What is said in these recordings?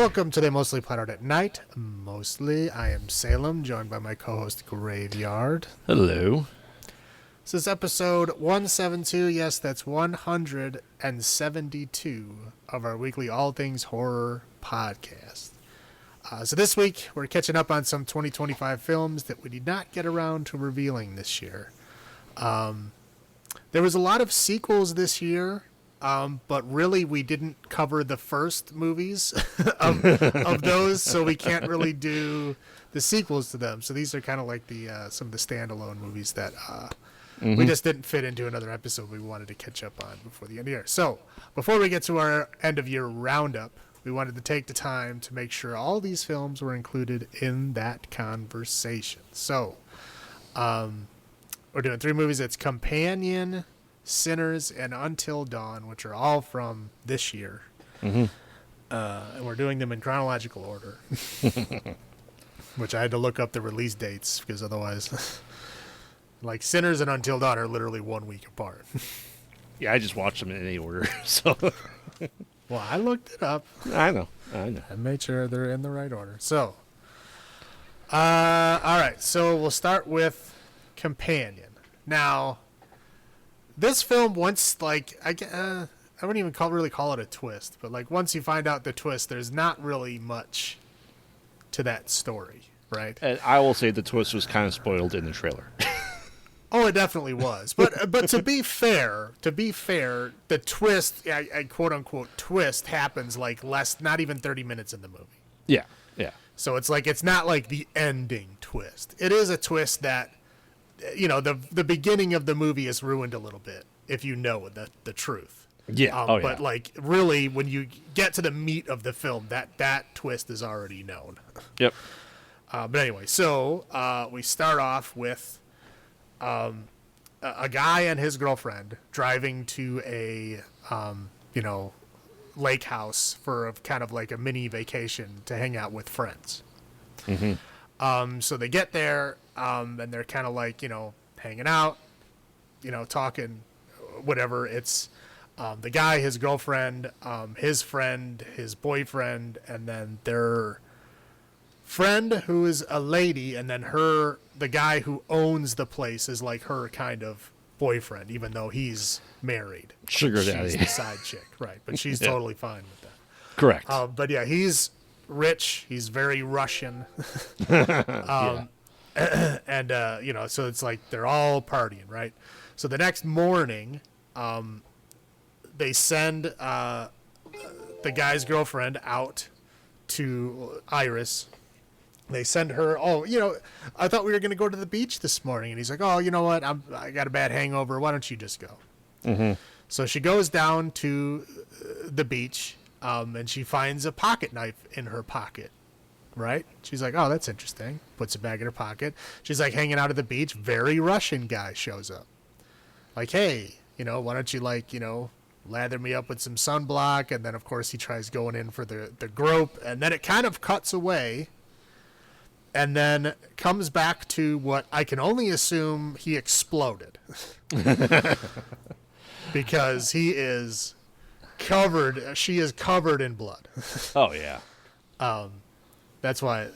Welcome to the Mostly Plot at Night. Mostly, I am Salem, joined by my co-host Graveyard. Hello. This is episode 172. Yes, that's 172 of our weekly All Things Horror podcast. So this week, we're catching up on some 2025 films that we did not get around to revealing this year. There was a lot of sequels this year. But really, we didn't cover the first movies of those, so we can't really do the sequels to them. So these are kind of like the some of the standalone movies that we just didn't fit into another episode we wanted to catch up on before the end of the year. So before we get to our end-of-year roundup, we wanted to take the time to make sure all these films were included in that conversation. So we're doing three movies. It's Companion, Sinners, and Until Dawn, which are all from this year. And we're doing them in chronological order, which I had to look up the release dates because otherwise, like Sinners and Until Dawn are literally 1 week apart. Yeah, I just watched them in any order. So, Well, I looked it up. I know. I made sure they're in the right order. So, all right. So we'll start with Companion. Now, this film, once, like, I wouldn't even really call it a twist, but, like, once you find out the twist, there's not really much to that story, right? And I will say the twist was kind of spoiled in the trailer. Oh, it definitely was. But to be fair, the twist, a quote-unquote twist, happens, like, not even 30 minutes in the movie. Yeah. So it's like, it's not like the ending twist. It is a twist that, you know, the beginning of the movie is ruined a little bit if you know the truth. Yeah. But like really, when you get to the meat of the film, that twist is already known. Yep. But anyway, so we start off with a guy and his girlfriend driving to a lake house for kind of like a mini vacation to hang out with friends. So they get there, and they're kind of like, hanging out, talking, whatever. It's the guy, his girlfriend, his friend, his boyfriend, and then their friend who is a lady, and then the guy who owns the place is like her kind of boyfriend, even though he's married. Sugar daddy. She's the side chick, right? But she's totally fine with that. Correct. But yeah, he's rich. He's very Russian. And, so it's like they're all partying, right? So the next morning, they send the guy's girlfriend out to Iris. They send her, I thought we were going to go to the beach this morning. And he's like, oh, you know what? I got a bad hangover. Why don't you just go? So she goes down to the beach, and she finds a pocket knife in her pocket. Right? She's like, oh, that's interesting. Puts it back in her pocket. She's like hanging out at the beach. Very Russian guy shows up. Like, hey, why don't you lather me up with some sunblock? And then, of course, he tries going in for the grope. And then it kind of cuts away. And then comes back to what I can only assume he exploded. Because she is covered in blood. Oh, yeah. That's why,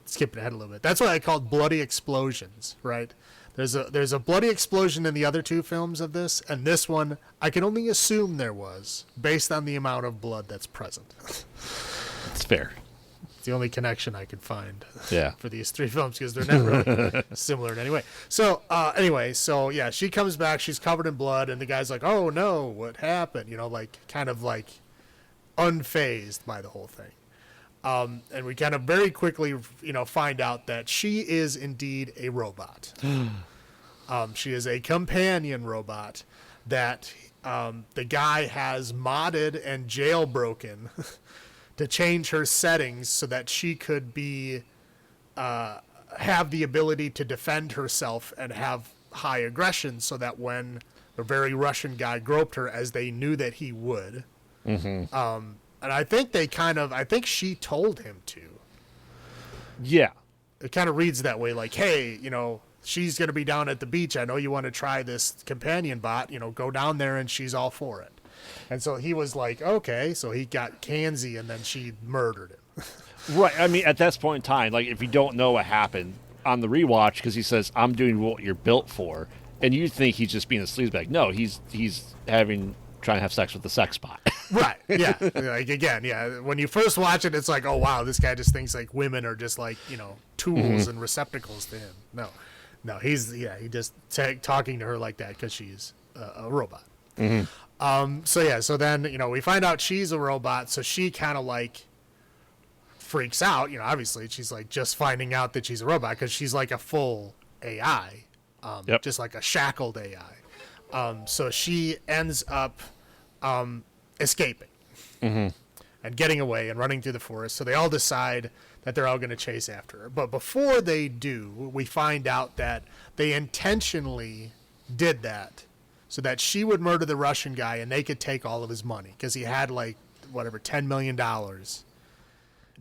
skipping ahead a little bit. That's why I called bloody explosions, right? There's a bloody explosion in the other two films of this, and this one I can only assume there was based on the amount of blood that's present. It's fair. It's the only connection I could find. Yeah. For these three films because they're not really similar in any way. So yeah, she comes back. She's covered in blood, and the guy's like, "Oh no, what happened?" Kind of unfazed by the whole thing. And we kind of very quickly, find out that she is indeed a robot. She is a companion robot that the guy has modded and jailbroken to change her settings so that she could be have the ability to defend herself and have high aggression, so that when the very Russian guy groped her, as they knew that he would. And I think I think she told him to. Yeah. It kind of reads that way, like, hey, she's going to be down at the beach. I know you want to try this companion bot, go down there, and she's all for it. And so he was like, okay, so he got Kanzi, and then she murdered him. Right. I mean, at this point in time, like, if you don't know what happened on the rewatch, because he says, I'm doing what you're built for, and you think he's just being a sleazebag. No, he's trying to have sex with the sex bot. Right. Yeah. Like, again, yeah. When you first watch it, it's like, oh, wow, this guy just thinks like women are just like, tools and receptacles to him. No, he just talking to her like that because she's a robot. So then, we find out she's a robot. So she kind of like freaks out. Obviously she's like just finding out that she's a robot because she's like a full AI, just like a shackled AI. So she ends up escaping and getting away and running through the forest. So they all decide that they're all going to chase after her. But before they do, we find out that they intentionally did that so that she would murder the Russian guy and they could take all of his money because he had like whatever $10 million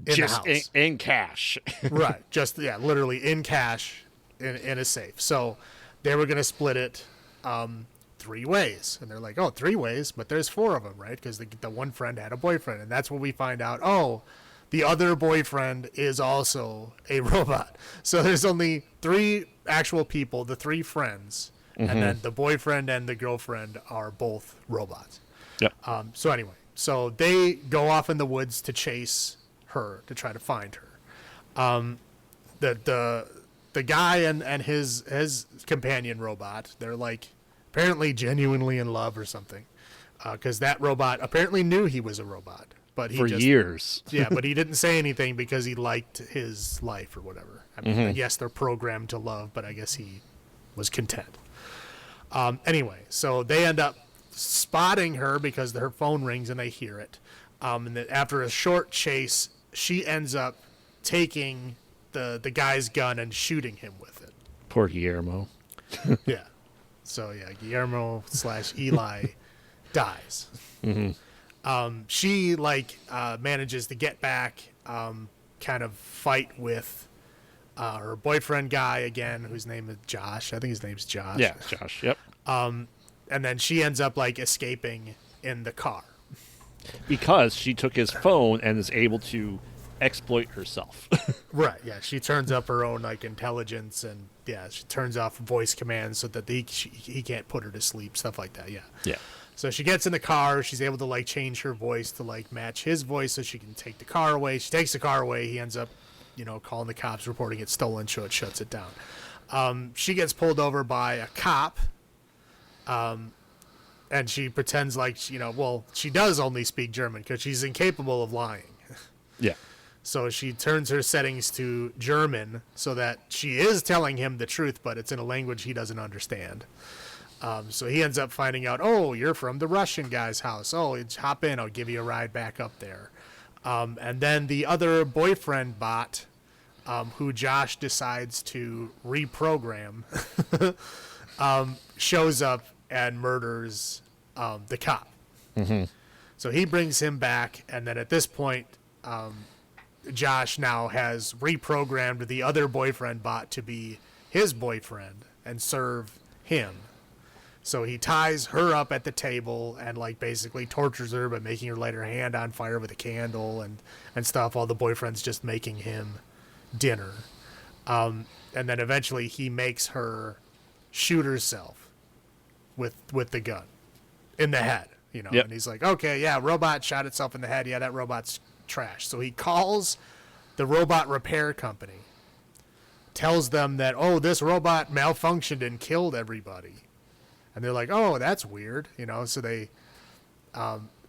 in just the house. In cash. Right. Just, literally in cash in a safe. So they were going to split it 3 ways. And they're like, oh, 3 ways, but there's 4 of them, right? Because the one friend had a boyfriend. And that's when we find out, oh, the other boyfriend is also a robot. So there's only 3 actual people, the 3 friends. And then the boyfriend and the girlfriend are both robots. Yep. So anyway, so they go off in the woods to chase her, to try to find her. The guy and his companion robot, they're like apparently genuinely in love or something, because that robot apparently knew he was a robot, but for years. Yeah, but he didn't say anything because he liked his life or whatever. I mean, yes, they're programmed to love, but I guess he was content. Anyway, so they end up spotting her because her phone rings and they hear it. And then after a short chase, she ends up taking the guy's gun and shooting him with it. Poor Guillermo. Yeah. So yeah, Guillermo / Eli dies. She manages to get back, kind of fight with her boyfriend guy again, whose name is Josh. I think his name's Josh. Yeah, Josh. Yep. And then she ends up escaping in the car. Because she took his phone and is able to exploit herself. Right, yeah. She turns up her own intelligence, and she turns off voice commands so that he can't put her to sleep, stuff like that. Yeah. So she gets in the car. She's able to change her voice to match his voice so she can take the car away. She takes the car away. He ends up calling the cops, reporting it stolen, so it shuts it down. She gets pulled over by a cop. And she pretends she does only speak German because she's incapable of lying. Yeah. So she turns her settings to German so that she is telling him the truth, but it's in a language he doesn't understand. So he ends up finding out, oh, you're from the Russian guy's house. Oh, hop in. I'll give you a ride back up there. And then the other boyfriend bot, who Josh decides to reprogram, shows up and murders the cop. So he brings him back, and then at this point, Josh now has reprogrammed the other boyfriend bot to be his boyfriend and serve him. So he ties her up at the table and basically tortures her by making her light her hand on fire with a candle and stuff, while the boyfriend's just making him dinner. And then eventually he makes her shoot herself with the gun in the head, Yep. And he's like, okay, yeah, robot shot itself in the head. Yeah, that robot's trash. So he calls the robot repair company, tells them that, oh, this robot malfunctioned and killed everybody. And they're like, oh, that's weird. So they,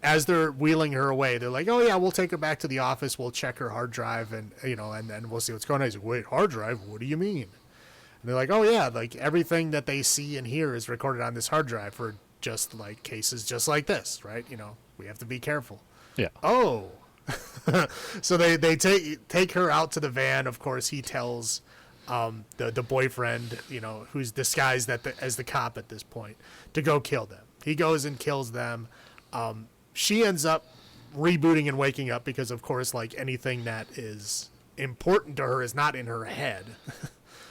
as they're wheeling her away, they're like, oh yeah, we'll take her back to the office. We'll check her hard drive and then we'll see what's going on. He's like, wait, hard drive? What do you mean? And they're like, oh yeah, everything that they see and hear is recorded on this hard drive for just cases just like this, right? We have to be careful. Yeah. Oh. So they take her out to the van. Of course, he tells the boyfriend, who's disguised as the cop at this point, to go kill them. He goes and kills them. She ends up rebooting and waking up because, of course, anything that is important to her is not in her head.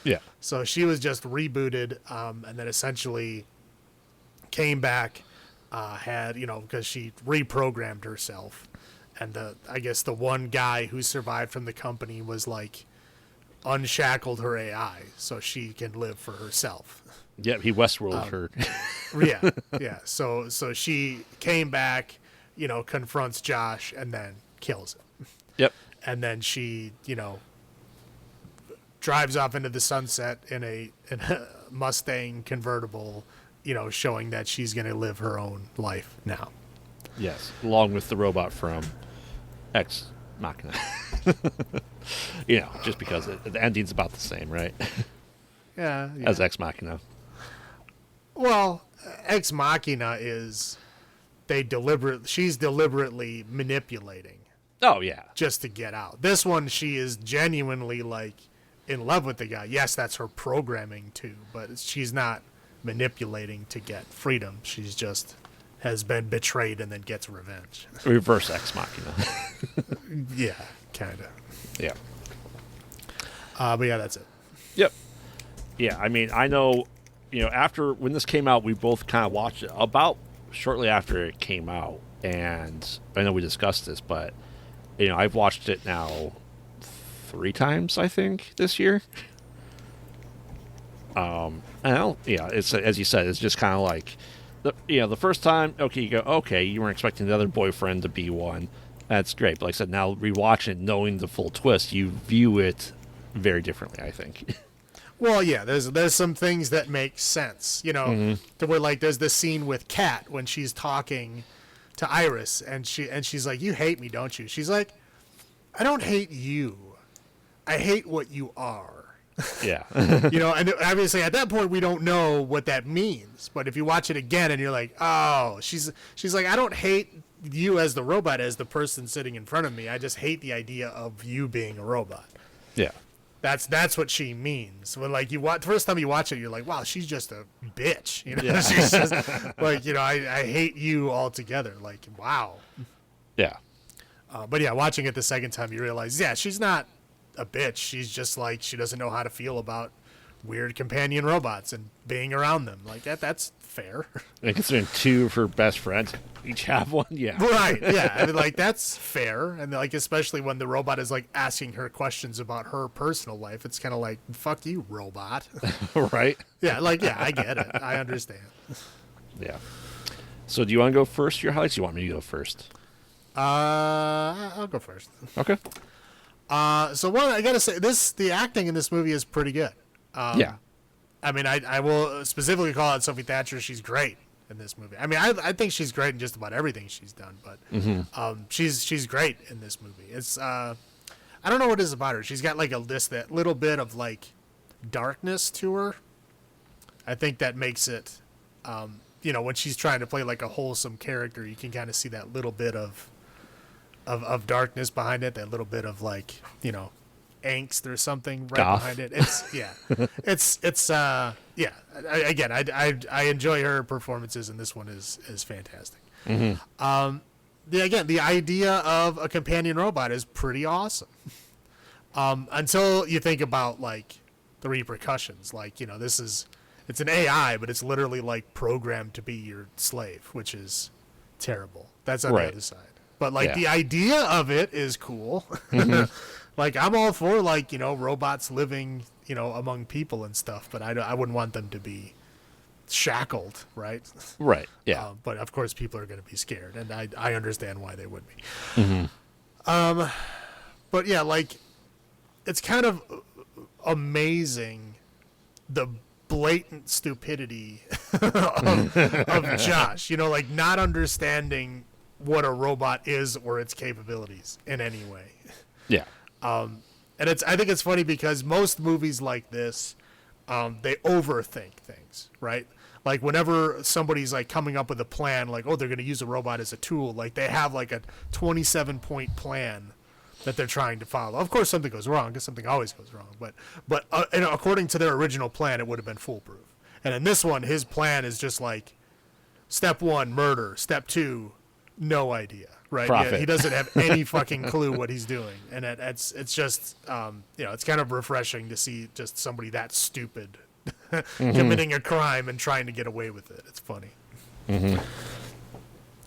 Yeah. So she was just rebooted, and then essentially came back, had, because she reprogrammed herself, and I guess the one guy who survived from the company was like unshackled her AI so she can live for herself. Yeah, he Westworld her. Yeah. So she came back, confronts Josh and then kills him. Yep. And then she, drives off into the sunset in a Mustang convertible, showing that she's going to live her own life now. Yes, along with the robot from Ex Machina. Just because the ending's about the same, right? Yeah. As Ex Machina. Well, Ex Machina is she's deliberately manipulating. Oh, yeah. Just to get out. This one, she is genuinely like in love with the guy. Yes, that's her programming too, but she's not manipulating to get freedom. She's just has been betrayed and then gets revenge. Reverse Ex Machina. Yeah, kind of. Yeah. But yeah, that's it. Yep. Yeah, I mean, I know, after when this came out, we both kind of watched it about shortly after it came out, and I know we discussed this, but I've watched it now 3 times, I think, this year. It's as you said, it's just kind of like the first time, okay, you go, okay, you weren't expecting the other boyfriend to be one. That's great. But like I said, now rewatching it, knowing the full twist, you view it very differently, I think. Well, yeah, there's some things that make sense, to where like there's this scene with Kat when she's talking to Iris and she's like, "You hate me, don't you?" She's like, "I don't hate you. I hate what you are." Yeah. And obviously at that point we don't know what that means. But if you watch it again and you're like, "Oh," she's like, "I don't hate you as the robot, as the person sitting in front of me. I just hate the idea of you being a robot." Yeah. That's what she means. When like the first time you watch it, you're like, "Wow, she's just a bitch." Yeah. She's just like, I hate you altogether. Like, wow. Yeah. But yeah, watching it the second time, you realize, yeah, she's not a bitch. She's just like, she doesn't know how to feel about weird companion robots and being around them. Like that's fair. And considering 2 of her best friends each have one, yeah. Right, yeah. I mean, like, that's fair. And, like, especially when the robot is, like, asking her questions about her personal life, it's kind of like, fuck you, robot. Right? Yeah, like, yeah, I get it. I understand. Yeah. So do you want to go first, your highlights? Or you want me to go first? I'll go first. Okay. So one, I gotta say, the acting in this movie is pretty good. Yeah. I mean, I will specifically call out Sophie Thatcher. She's great in this movie. I mean, I think she's great in just about everything she's done, but she's great in this movie. It's I don't know what it is about her. She's got like that little bit of like darkness to her. I think that makes it, when she's trying to play like a wholesome character, you can kind of see that little bit of darkness behind it. That little bit of like, angst or something right Goth. behind it. It's I enjoy her performances, and this one is fantastic. The idea of a companion robot is pretty awesome. Until you think about like the repercussions, like it's an AI, but it's literally like programmed to be your slave, which is terrible. That's on the other side. But like the idea of it is cool. Like, I'm all for, like, robots living, among people and stuff, but I wouldn't want them to be shackled, right? Right, yeah. But, of course, people are going to be scared, and I understand why they would be. But, yeah, like, it's kind of amazing the blatant stupidity of Josh, like, not understanding what a robot is or its capabilities in any way. Yeah. And I think it's funny because most movies like this, they overthink things, right? Like whenever somebody's like coming up with a plan, like, oh, they're going to use a robot as a tool, like they have like a 27-point plan that they're trying to follow. Of course, something goes wrong because something always goes wrong. But according to their original plan, it would have been foolproof. And in this one, his plan is just like, step 1, murder. Step 2, no idea. Right, Profit. Yeah, he doesn't have any fucking clue what he's doing, and it's just it's kind of refreshing to see just somebody that stupid committing a crime and trying to get away with it. It's funny.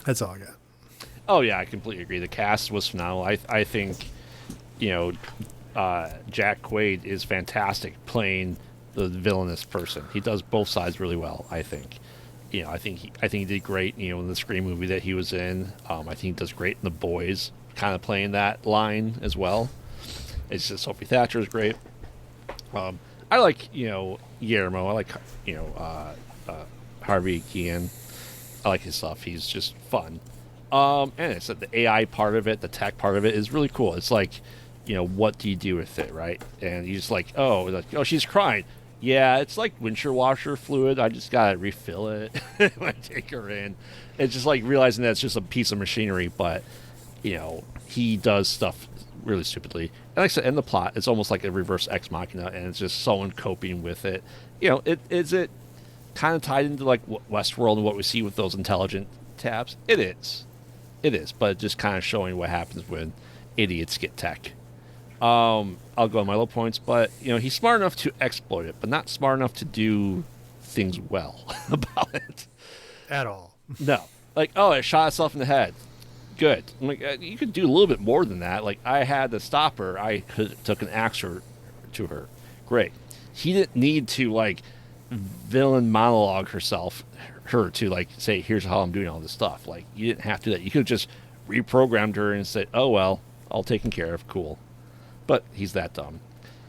That's all I got. Oh yeah, I completely agree. The cast was phenomenal. I think, you know, Jack Quaid is fantastic playing the villainous person. He does both sides really well. I think. I think he did great. In the Scream movie that he was in. I think he does great in The Boys, kind of playing that line as well. It's just Sophie Thatcher is great. I like Guillermo. I like Harvey Keitel. I like his stuff. He's just fun. And it's the AI part of it, the tech part of it is really cool. It's like, what do you do with it, right? And you just like, oh, she's crying. Yeah, it's like windshield washer fluid. I just gotta refill it when I take her in. It's just like realizing that it's just a piece of machinery, but he does stuff really stupidly. And like I said, in the plot, it's almost like a reverse ex machina, and it's just someone coping with it. Is it kind of tied into like Westworld and what we see with those intelligent tabs? It is, but just kind of showing what happens when idiots get tech. I'll go on my low points, but he's smart enough to exploit it, but not smart enough to do things well about it At all. No, like it shot itself in the head. Good. I'm like, you could do a little bit more than that. Like I had to stop her. I took an axe to her. Great. He didn't need to like villain monologue her to like say, here's how I'm doing all this stuff. Like you didn't have to do that. You could have just reprogrammed her and said, oh well, all taken care of. Cool. But he's that dumb.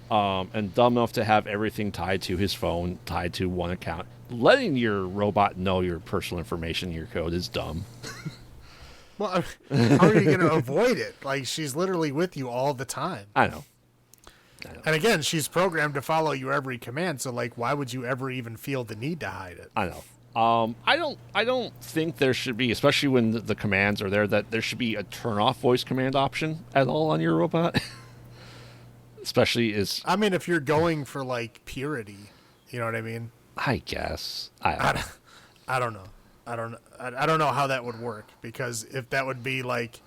And dumb enough to have everything tied to his phone, tied to one account. Letting your robot know your personal information, your code is dumb. Well, how are you going to avoid it? Like, she's literally with you all the time. I know. And again, she's programmed to follow your every command, so, like, why would you ever even feel the need to hide it? I know. I don't think there should be, especially when the commands are there, that there should be a turn-off voice command option at all on your robot. Especially I mean, if you're going for, like, purity, you know what I mean? I guess. I don't know. I don't know how that would work, because if that would be like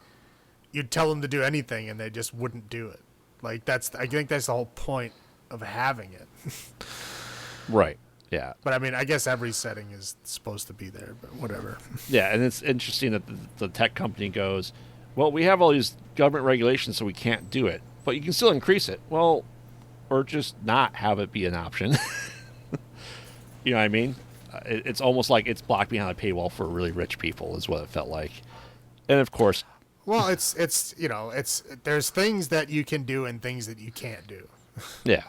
you'd tell them to do anything and they just wouldn't do it. Like I think that's the whole point of having it. Right. Yeah. But I mean, I guess every setting is supposed to be there, but whatever. Yeah, and it's interesting that the tech company goes, well, we have all these government regulations, so we can't do it, but you can still increase it. Well, or just not have it be an option. You know what I mean? It's almost like it's blocked behind a paywall for really rich people is what it felt like. And of course, well, it's there's things that you can do and things that you can't do. Yeah.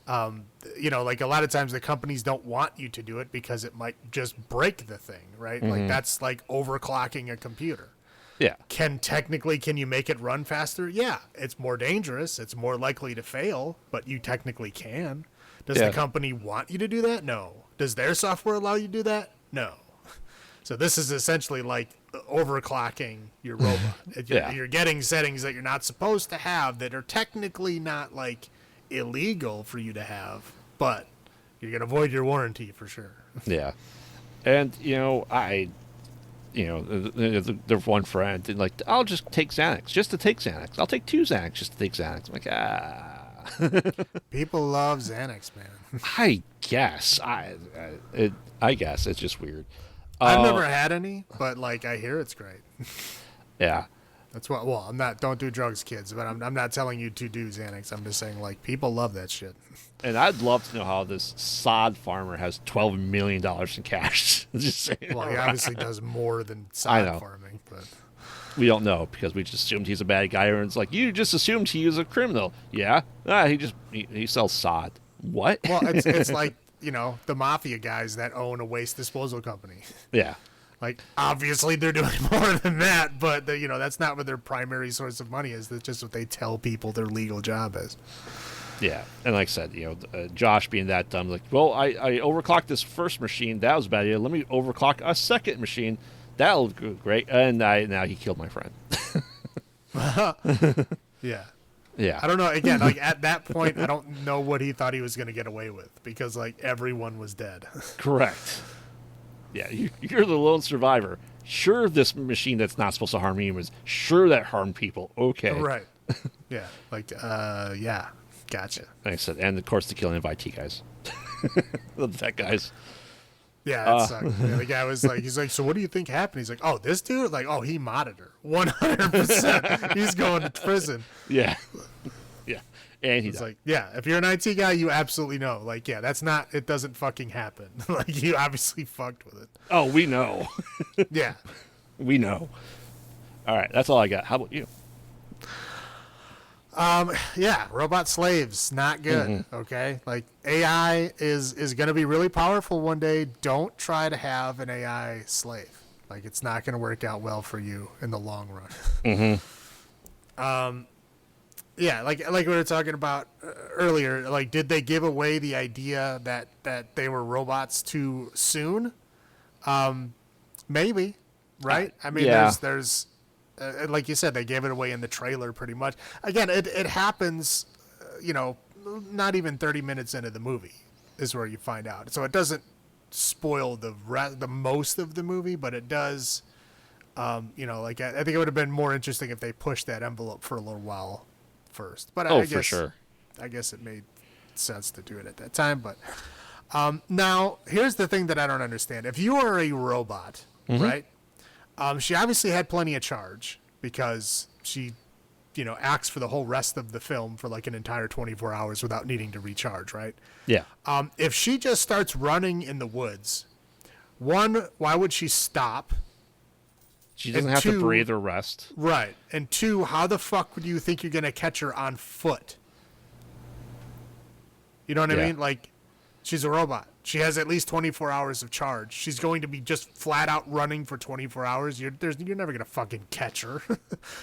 Like a lot of times the companies don't want you to do it because it might just break the thing, right? Mm-hmm. Like that's like overclocking a computer. Yeah. Can you make it run faster? Yeah. It's more dangerous. It's more likely to fail, but you technically can. Does the company want you to do that? No. Does their software allow you to do that? No. So this is essentially like overclocking your robot. You're getting settings that you're not supposed to have that are technically not like illegal for you to have, but you're going to void your warranty for sure. Yeah. And, there's one friend and like, I'll just take Xanax just to take Xanax. I'll take 2 Xanax just to take Xanax. I'm like, People love Xanax, man. I guess. I guess it's just weird. I've never had any, but like I hear it's great. Yeah. That's what. Well, don't do drugs, kids. But I'm not telling you to do Xanax. I'm just saying like people love that shit. And I'd love to know how this sod farmer has $12 million in cash. Just saying. Well, he obviously does more than sod farming, but we don't know because we just assumed he's a bad guy. And it's like you just assumed he was a criminal. Yeah. He sells sod. What? Well, it's like the mafia guys that own a waste disposal company. Yeah. Like, obviously, they're doing more than that, but, that's not what their primary source of money is. That's just what they tell people their legal job is. Yeah. And like I said, Josh being that dumb, like, well, I overclocked this first machine. That was a bad idea. Let me overclock a second machine. That'll go great. And now he killed my friend. Yeah. Yeah. I don't know. Again, like, at that point, I don't know what he thought he was going to get away with because, like, everyone was dead. Correct. Yeah, you're the lone survivor. Sure, this machine that's not supposed to harm humans. Sure, that harmed people. Okay. Right. Yeah. Like, yeah. Gotcha. Like I said, and of course the killing of IT guys. The tech guys. Yeah, that sucked. Yeah, the guy was like, he's like, so what do you think happened? He's like, oh, this dude, like, oh, he modded her, 100%. He's going to prison. Yeah. Yeah. And he It's died. like, yeah, if you're an IT guy, you absolutely know. Like, yeah, that's not. It doesn't fucking happen. Like, you obviously fucked with it. Oh, we know. Yeah. We know. All right, that's all I got. How about you? Yeah, robot slaves, not good. Okay, like AI is going to be really powerful one day. Don't try to have an AI slave. Like, it's not going to work out well for you in the long run. Yeah, like we were talking about earlier. Like, did they give away the idea that they were robots too soon? Maybe, right? I mean, yeah. there's like you said, they gave it away in the trailer pretty much. Again, it happens, not even 30 minutes into the movie is where you find out. So it doesn't spoil the most of the movie, but it does. Like I think it would have been more interesting if they pushed that envelope for a little while first. But I guess, for sure. I guess it made sense to do it at that time. But now here's the thing that I don't understand. If you are a robot, right? She obviously had plenty of charge because she, acts for the whole rest of the film for like an entire 24 hours without needing to recharge, right? Yeah. If she just starts running in the woods, one, why would she stop? She doesn't And have two, to breathe or rest. Right. And two, how the fuck would you think you're going to catch her on foot? You know what I mean? Like, she's a robot. She has at least 24 hours of charge. She's going to be just flat out running for 24 hours. You're never going to fucking catch her.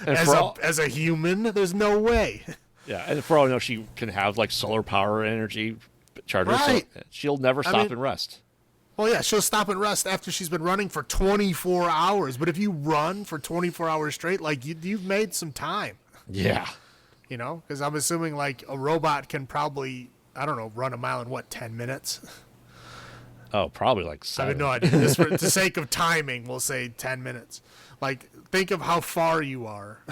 As a human, there's no way. Yeah, and for all I know, she can have like solar power energy chargers. Right. So she'll never stop and rest. Well, yeah, she'll stop and rest after she's been running for 24 hours. But if you run for 24 hours straight, like, you've made some time. Yeah. Because I'm assuming like a robot can probably, I don't know, run a mile in 10 minutes? Oh, probably like 7. I have no idea. Just for the sake of timing, we'll say 10 minutes. Like, think of how far you are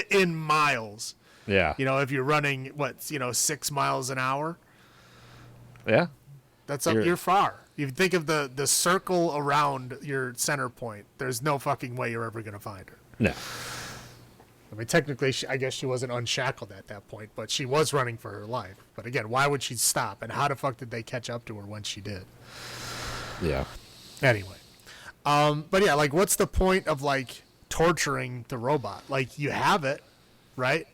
in miles. Yeah. If you're running, 6 miles an hour? Yeah. You're far. You think of the circle around your center point. There's no fucking way you're ever going to find her. No. I mean, technically, I guess she wasn't unshackled at that point, but she was running for her life. But again, why would she stop? And how the fuck did they catch up to her when she did? Yeah. Anyway. But yeah, like, what's the point of, like, torturing the robot? Like, you have it, right?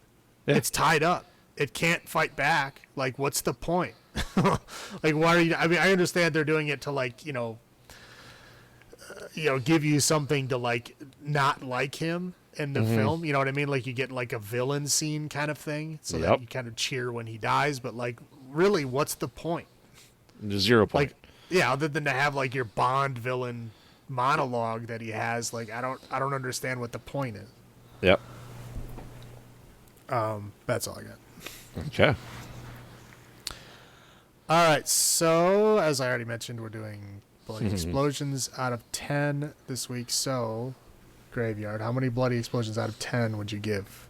Yeah. It's tied up. It can't fight back. Like, what's the point? Like, why are you? I mean, I understand they're doing it to, like, give you something to, like, not like him in the film. You know what I mean? Like, you get like a villain scene kind of thing, so that you kind of cheer when he dies. But, like, really, what's the point? There's 0 point. Like, yeah, other than to have like your Bond villain monologue that he has. Like, I don't understand what the point is. Yep. That's all I got. Okay. All right, so as I already mentioned, we're doing bloody explosions out of 10 this week. So, Graveyard, how many bloody explosions out of 10 would you give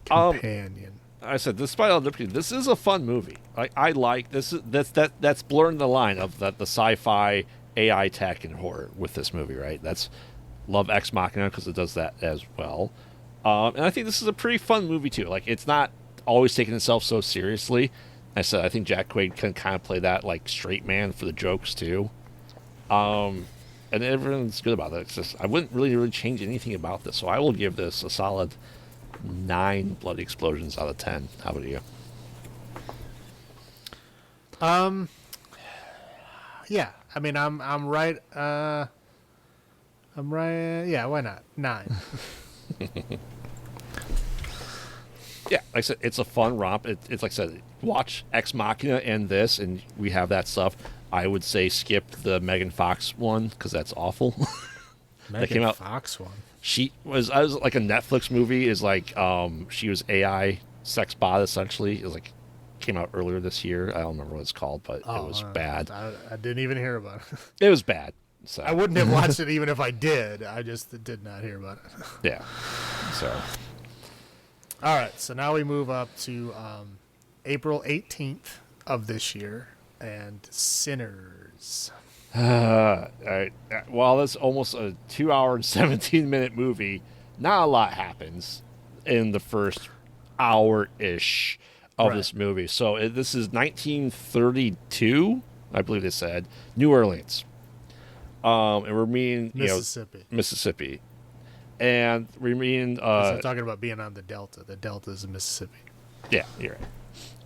Companion? I said, despite all the difficulty, this is a fun movie. I like this. That's blurring the line of the sci-fi AI tech and horror with this movie, right? That's love Ex Machina because it does that as well. And I think this is a pretty fun movie too. Like, it's not always taking itself so seriously. I said I think Jack Quaid can kind of play that like straight man for the jokes too. And everyone's good about it. It's just I wouldn't really change anything about this, so I will give this a solid 9 bloody explosions out of 10. How about you? Yeah, I mean, I'm right. I'm right. Yeah, why not 9? Yeah, like I said, it's a fun romp. It's like I said, watch Ex Machina and this, and we have that stuff. I would say skip the Megan Fox one because that's awful. Megan came out. Fox one. She was like a Netflix movie. Is like she was AI sex bot essentially. It was like came out earlier this year. I don't remember what it's called, but it was bad. I didn't even hear about it. It was bad. So I wouldn't have watched it even if I did. I just did not hear about it. Yeah. So. All right, so now we move up to April 18th of this year, and Sinners. All right. While that's almost a 2 hour and 17-minute movie, not a lot happens in the first hour ish of Right. this movie. So this is 1932, I believe they said, New Orleans. And we're mean, Mississippi. Mississippi. And we mean, Because they're talking about being on the Delta. The Delta is in Mississippi. yeah, you're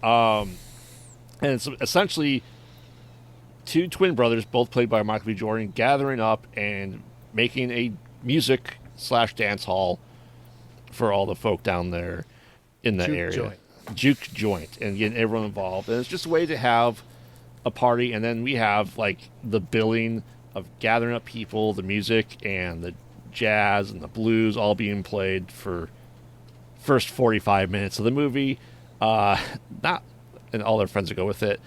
right. And it's essentially two twin brothers, both played by Michael B. Jordan, gathering up and making a music / dance hall for all the folk down there in the Juke area. joint. Juke joint, and getting everyone involved. And it's just a way to have a party. And then we have like the billing of gathering up people, the music and the jazz and the blues all being played for first 45 minutes of the movie. Not and all their friends that go with it.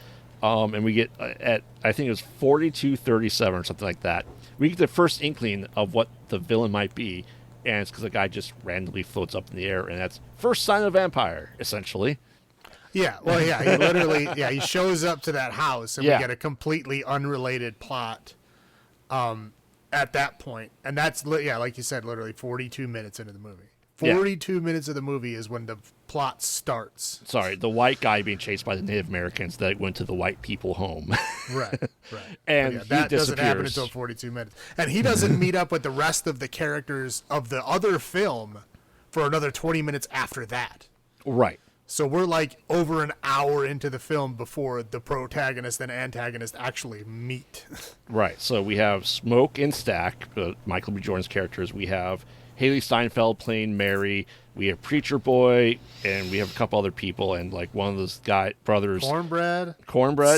And we get at I think it was 42:37 or something like that. We get the first inkling of what the villain might be, and it's because the guy just randomly floats up in the air, and that's first sign of vampire, essentially. Yeah, well, yeah, he literally, he shows up to that house, and Yeah. we get a completely unrelated plot at that point, and that's like you said, literally 42 minutes into the movie. Yeah. 42 minutes of the movie is when the plot starts. Sorry, the white guy being chased by the Native Americans that went to the white people home. Right. And Yeah, he that doesn't happen disappears. until 42 minutes, and he doesn't meet up with the rest of the characters of the other film for another 20 minutes after that. Right. So we're like over an hour into the film before the protagonist and antagonist actually meet. Right. So we have Smoke and Stack, Michael B. Jordan's characters. We have Haley Steinfeld playing Mary. We have Preacher Boy, and we have a couple other people, and like one of those brothers, Cornbread,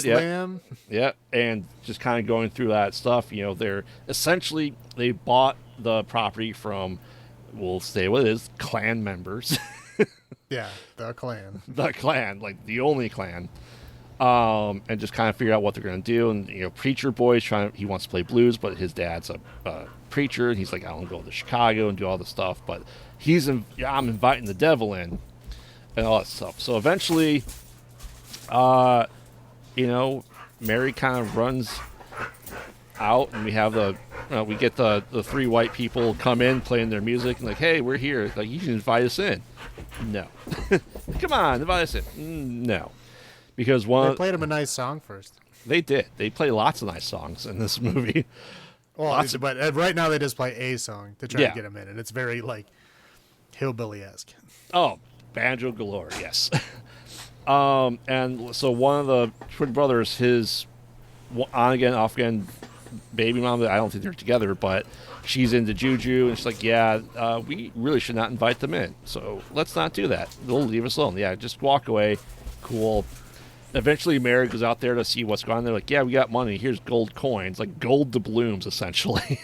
yeah, Slam. yeah, and just kind of going through that stuff. They're essentially they bought the property from, we'll say what it is, clan members. Yeah, the clan. The clan, like the only clan, and just kind of figure out what they're going to do. And Preacher Boy's he wants to play blues, but his dad's a preacher, and he's like, I want to go to Chicago and do all this stuff, but I'm inviting the devil in, and all that stuff. So eventually, Mary kind of runs out, and we have we get the three white people come in playing their music, and like, hey, we're here. Like, you can invite us in. No. Come on, invite us in. No. Because They played him a nice song first. they did. They play lots of nice songs in this movie. Well, but right now they just play a song to try Yeah. to get him in, and it's very like hillbilly-esque. Oh, banjo galore, yes. And so one of the twin brothers, his on again, off again baby mom, I don't think they're together, but she's into juju, and she's like, yeah, we really should not invite them in, so let's not do that. They'll leave us alone. Yeah, just walk away. Cool. Eventually, Mary goes out there to see what's going on. They're like, yeah, we got money. Here's gold coins, like gold doubloons, essentially.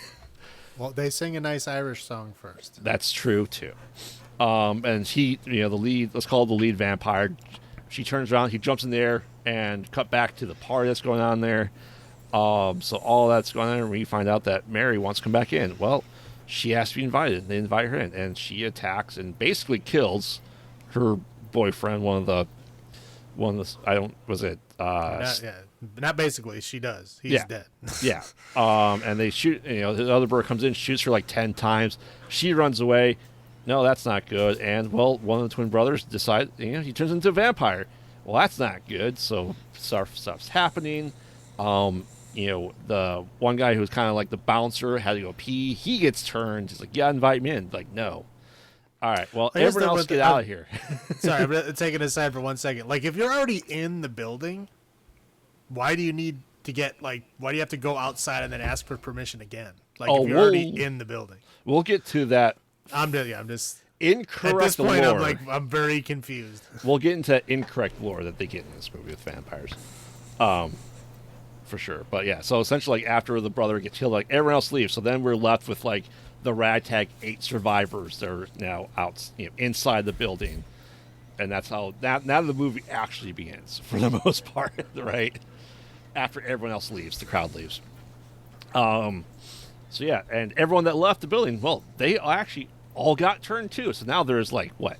Well, they sing a nice Irish song first. That's true, too. And he, the lead, let's call it the lead vampire, she turns around, he jumps in the air, and cut back to the party that's going on there. So all that's going on, and we find out that Mary wants to come back in. Well, she has to be invited. They invite her in, and she attacks and basically kills her boyfriend, Not basically. She does. He's dead. Yeah. And they shoot, the other bird comes in, shoots her like 10 times. She runs away. No, that's not good. And, well, one of the twin brothers decides, he turns into a vampire. Well, that's not good. So stuff's happening. The one guy who's kind of like the bouncer had to go pee. He gets turned. He's like, yeah, invite me in. Like, no. All right. Well, Here's everyone else get out of here. Sorry, I'm taking it aside for 1 second. Like, if you're already in the building, why do you need to why do you have to go outside and then ask for permission again? Like, if you're already in the building. We'll get to that. I'm just Incorrect at this point, lore. I'm very confused. We'll get into incorrect lore that they get in this movie with vampires. For sure. But yeah, so essentially, like, after the brother gets killed, like, everyone else leaves. So then we're left with, like, the ragtag 8 survivors that are now out, inside the building. And that's how, now the movie actually begins, for the most part, right? After everyone else leaves, the crowd leaves. So yeah, and everyone that left the building, well, they actually all got turned too. So now there's, like, what,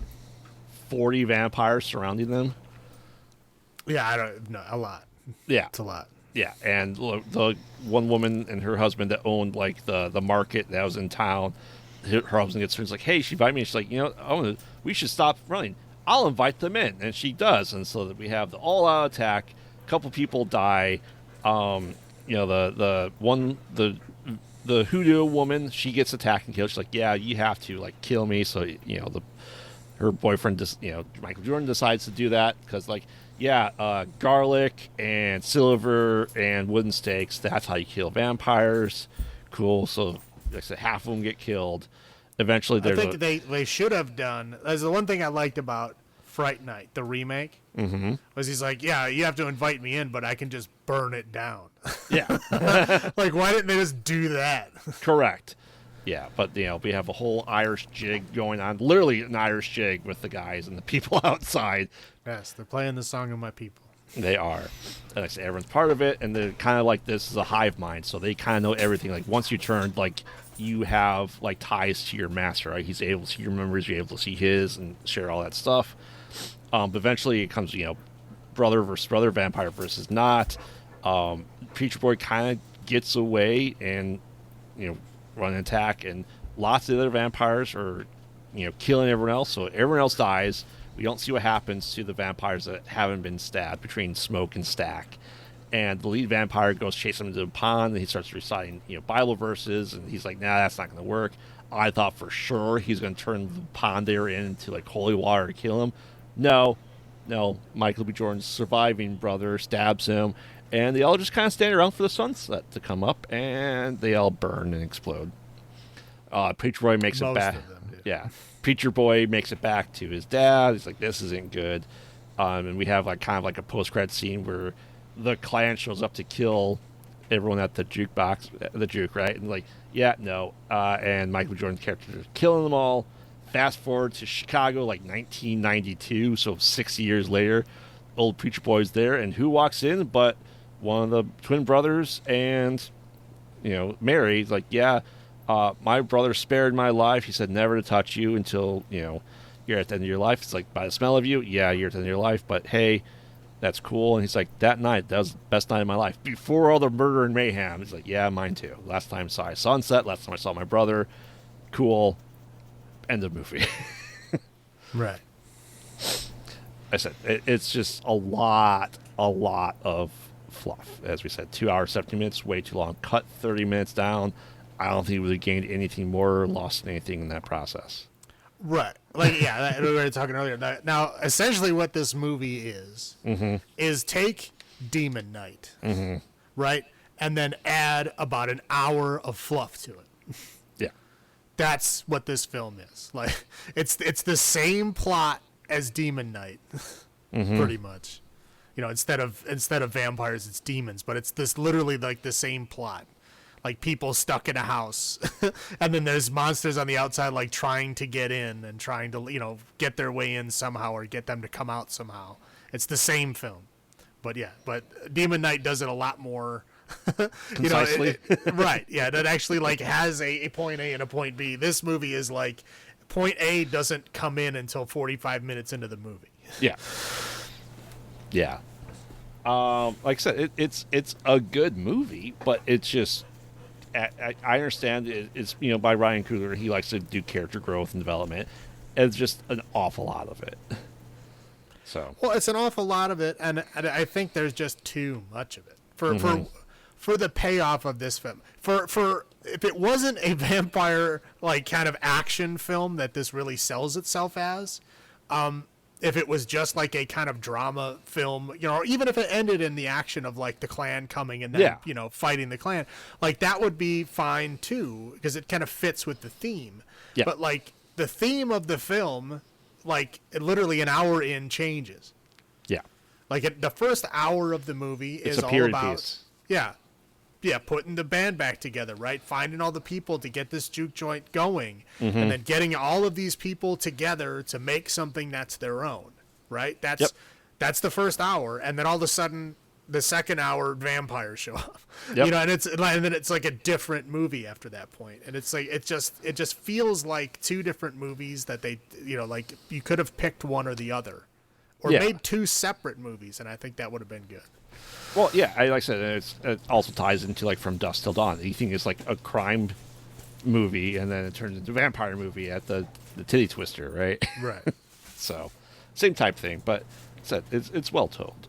40 vampires surrounding them? Yeah, I don't know. A lot. Yeah. It's a lot. Yeah, and the one woman and her husband that owned like the market that was in town, her husband gets her. He's like, "Hey, she invited me." And she's like, we should stop running. I'll invite them in, and she does, and so that we have the all-out attack. A couple people die. The hoodoo woman, she gets attacked and killed. She's like, "Yeah, you have to like kill me." So her boyfriend just Michael Jordan decides to do that because garlic and silver and wooden stakes, that's how you kill vampires. Cool. So like I said, half of them get killed. Eventually I think they should have done, that's the one thing I liked about Fright Night, the remake, was he's like, yeah, you have to invite me in, but I can just burn it down. Yeah. Like, why didn't they just do that? Correct. Yeah, but we have a whole Irish jig going on, literally an Irish jig with the guys and the people outside. Yes, they're playing the song of my people. They are. And like I say, everyone's part of it, and they're kind of like this is a hive mind, so they kind of know everything. Like once you turn, like you have like ties to your master, right? He's able to see your memories, you're able to see his, and share all that stuff. But eventually, it comes, brother versus brother, vampire versus not. Preacher Boy kind of gets away and run an attack, and lots of other vampires are killing everyone else. So everyone else dies. We don't see what happens to the vampires that haven't been stabbed between Smoke and Stack. And the lead vampire goes chase him into the pond, and he starts reciting Bible verses, and he's like, nah, that's not going to work. I thought for sure he's going to turn the pond they're in into like holy water to kill him. No, Michael B. Jordan's surviving brother stabs him, and they all just kind of stand around for the sunset to come up, and they all burn and explode. Preacher Boy makes it back. Yeah, Preacher Boy makes it back to his dad. He's like, "This isn't good," and we have like kind of like a post-credit scene where the clan shows up to kill everyone at the juke, right? And like, yeah, no, and Michael Jordan's character is killing them all. Fast forward to Chicago, like 1992, so 6 years later, old Preacher Boy's there, and who walks in but one of the twin brothers and, Mary. He's like, yeah, my brother spared my life. He said never to touch you until, you're at the end of your life. It's like, by the smell of you, yeah, you're at the end of your life, but hey, that's cool. And he's like, that night, that was the best night of my life. Before all the murder and mayhem. He's like, yeah, mine too. Last time I saw sunset, last time I saw my brother. Cool. End of movie. Right. I said it's just a lot of fluff. As we said, 2 hours 17 minutes, way too long. Cut 30 minutes down. I don't think we really gained anything more or lost anything in that process. Right. Like, yeah, we were talking earlier. Now, essentially what this movie is take Demon Knight, right, and then add about an hour of fluff to it. Yeah. That's what this film is. Like, it's the same plot as Demon Knight, pretty much. Instead of vampires, it's demons, but it's this literally like the same plot. Like people stuck in a house, and then there's monsters on the outside, like trying to get in and trying to get their way in somehow or get them to come out somehow. It's the same film, but Demon Knight does it a lot more. Concisely. Right. Yeah, that actually like has a point A and a point B. This movie is like point A doesn't come in until 45 minutes into the movie. Yeah. Yeah. Like I said, it's a good movie, but it's just I understand it's by Ryan Coogler. He likes to do character growth and development. It's just an awful lot of it. So it's an awful lot of it, and I think there's just too much of it for the payoff of this film. For if it wasn't a vampire like kind of action film that this really sells itself as, if it was just like a kind of drama film, even if it ended in the action of like the clan coming and then fighting the clan, like that would be fine too, because it kind of fits with the theme. Yeah. But like the theme of the film, like literally an hour in changes. Yeah. Like the first hour of the movie it's is a all about piece. Yeah, putting the band back together, right? Finding all the people to get this juke joint going, and then getting all of these people together to make something that's their own, right? That's the first hour, and then all of a sudden, the second hour, vampires show up, and then it's like a different movie after that point, and it's like it just feels like two different movies that they, like you could have picked one or the other, or made two separate movies, and I think that would have been good. Well, yeah, like I said, it also ties into like From Dusk Till Dawn. You think it's like a crime movie, and then it turns into a vampire movie at the titty twister, right? Right. So, same type thing, but it's well told.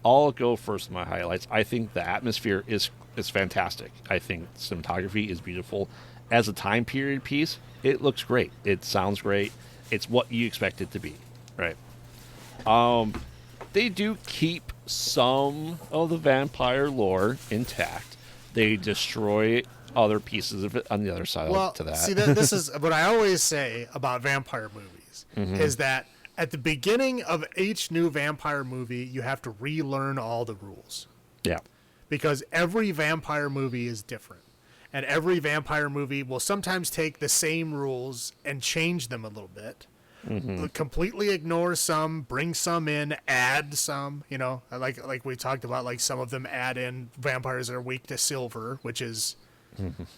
I'll go first. My highlights. I think the atmosphere is fantastic. I think cinematography is beautiful. As a time period piece, it looks great. It sounds great. It's what you expect it to be, right? They do keep some of the vampire lore intact. They destroy other pieces of it on the other side Well, to that. see, this is what I always say about vampire movies is that at the beginning of each new vampire movie, you have to relearn all the rules Yeah. because every vampire movie is different. And every vampire movie will sometimes take the same rules and change them a little bit. Completely ignore some, bring some in, add some, like we talked about, like some of them add in vampires that are weak to silver, which is,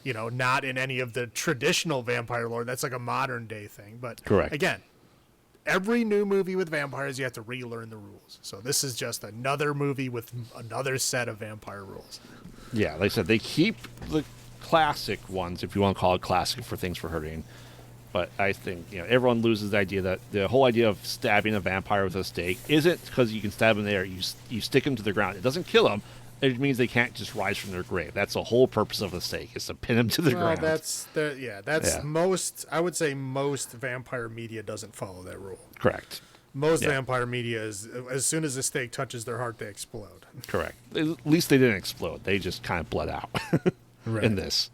not in any of the traditional vampire lore. That's like a modern day thing. But Correct. again, every new movie with vampires, you have to relearn the rules. So this is just another movie with another set of vampire rules. Yeah, like I said, they keep the classic ones, if you want to call it classic, for things for hurting. But I think everyone loses the idea that the whole idea of stabbing a vampire with a stake isn't because you can stab them there. You stick them to the ground. It doesn't kill them. It means they can't just rise from their grave. That's the whole purpose of the stake, is to pin them to the ground. That's most. I would say most vampire media doesn't follow that rule. Correct. Most vampire media is as soon as the stake touches their heart, they explode. Correct. At least they didn't explode. They just kind of bled out Right. in this.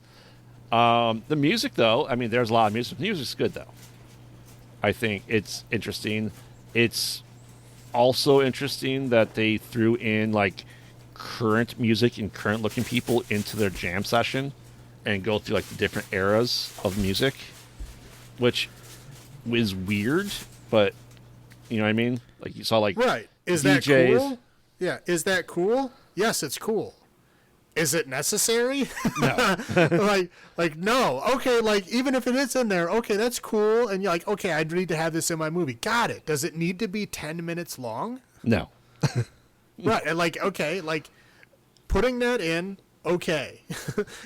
The music, though, I mean, there's a lot of music. The music's good, though. I think it's interesting. It's also interesting that they threw in, like, current music and current-looking people into their jam session and go through, like, the different eras of music, which is weird, but, you know what I mean? Like, you saw, like, Right. Is DJs. that cool? Yeah. Is that cool? Yes, it's cool. Is it necessary? No. like no. Okay, like even if it is in there, okay, that's cool. And you're like, okay, I need to have this in my movie. Got it. Does it need to be 10 minutes long? No. Right. And like, okay, like putting that in, okay.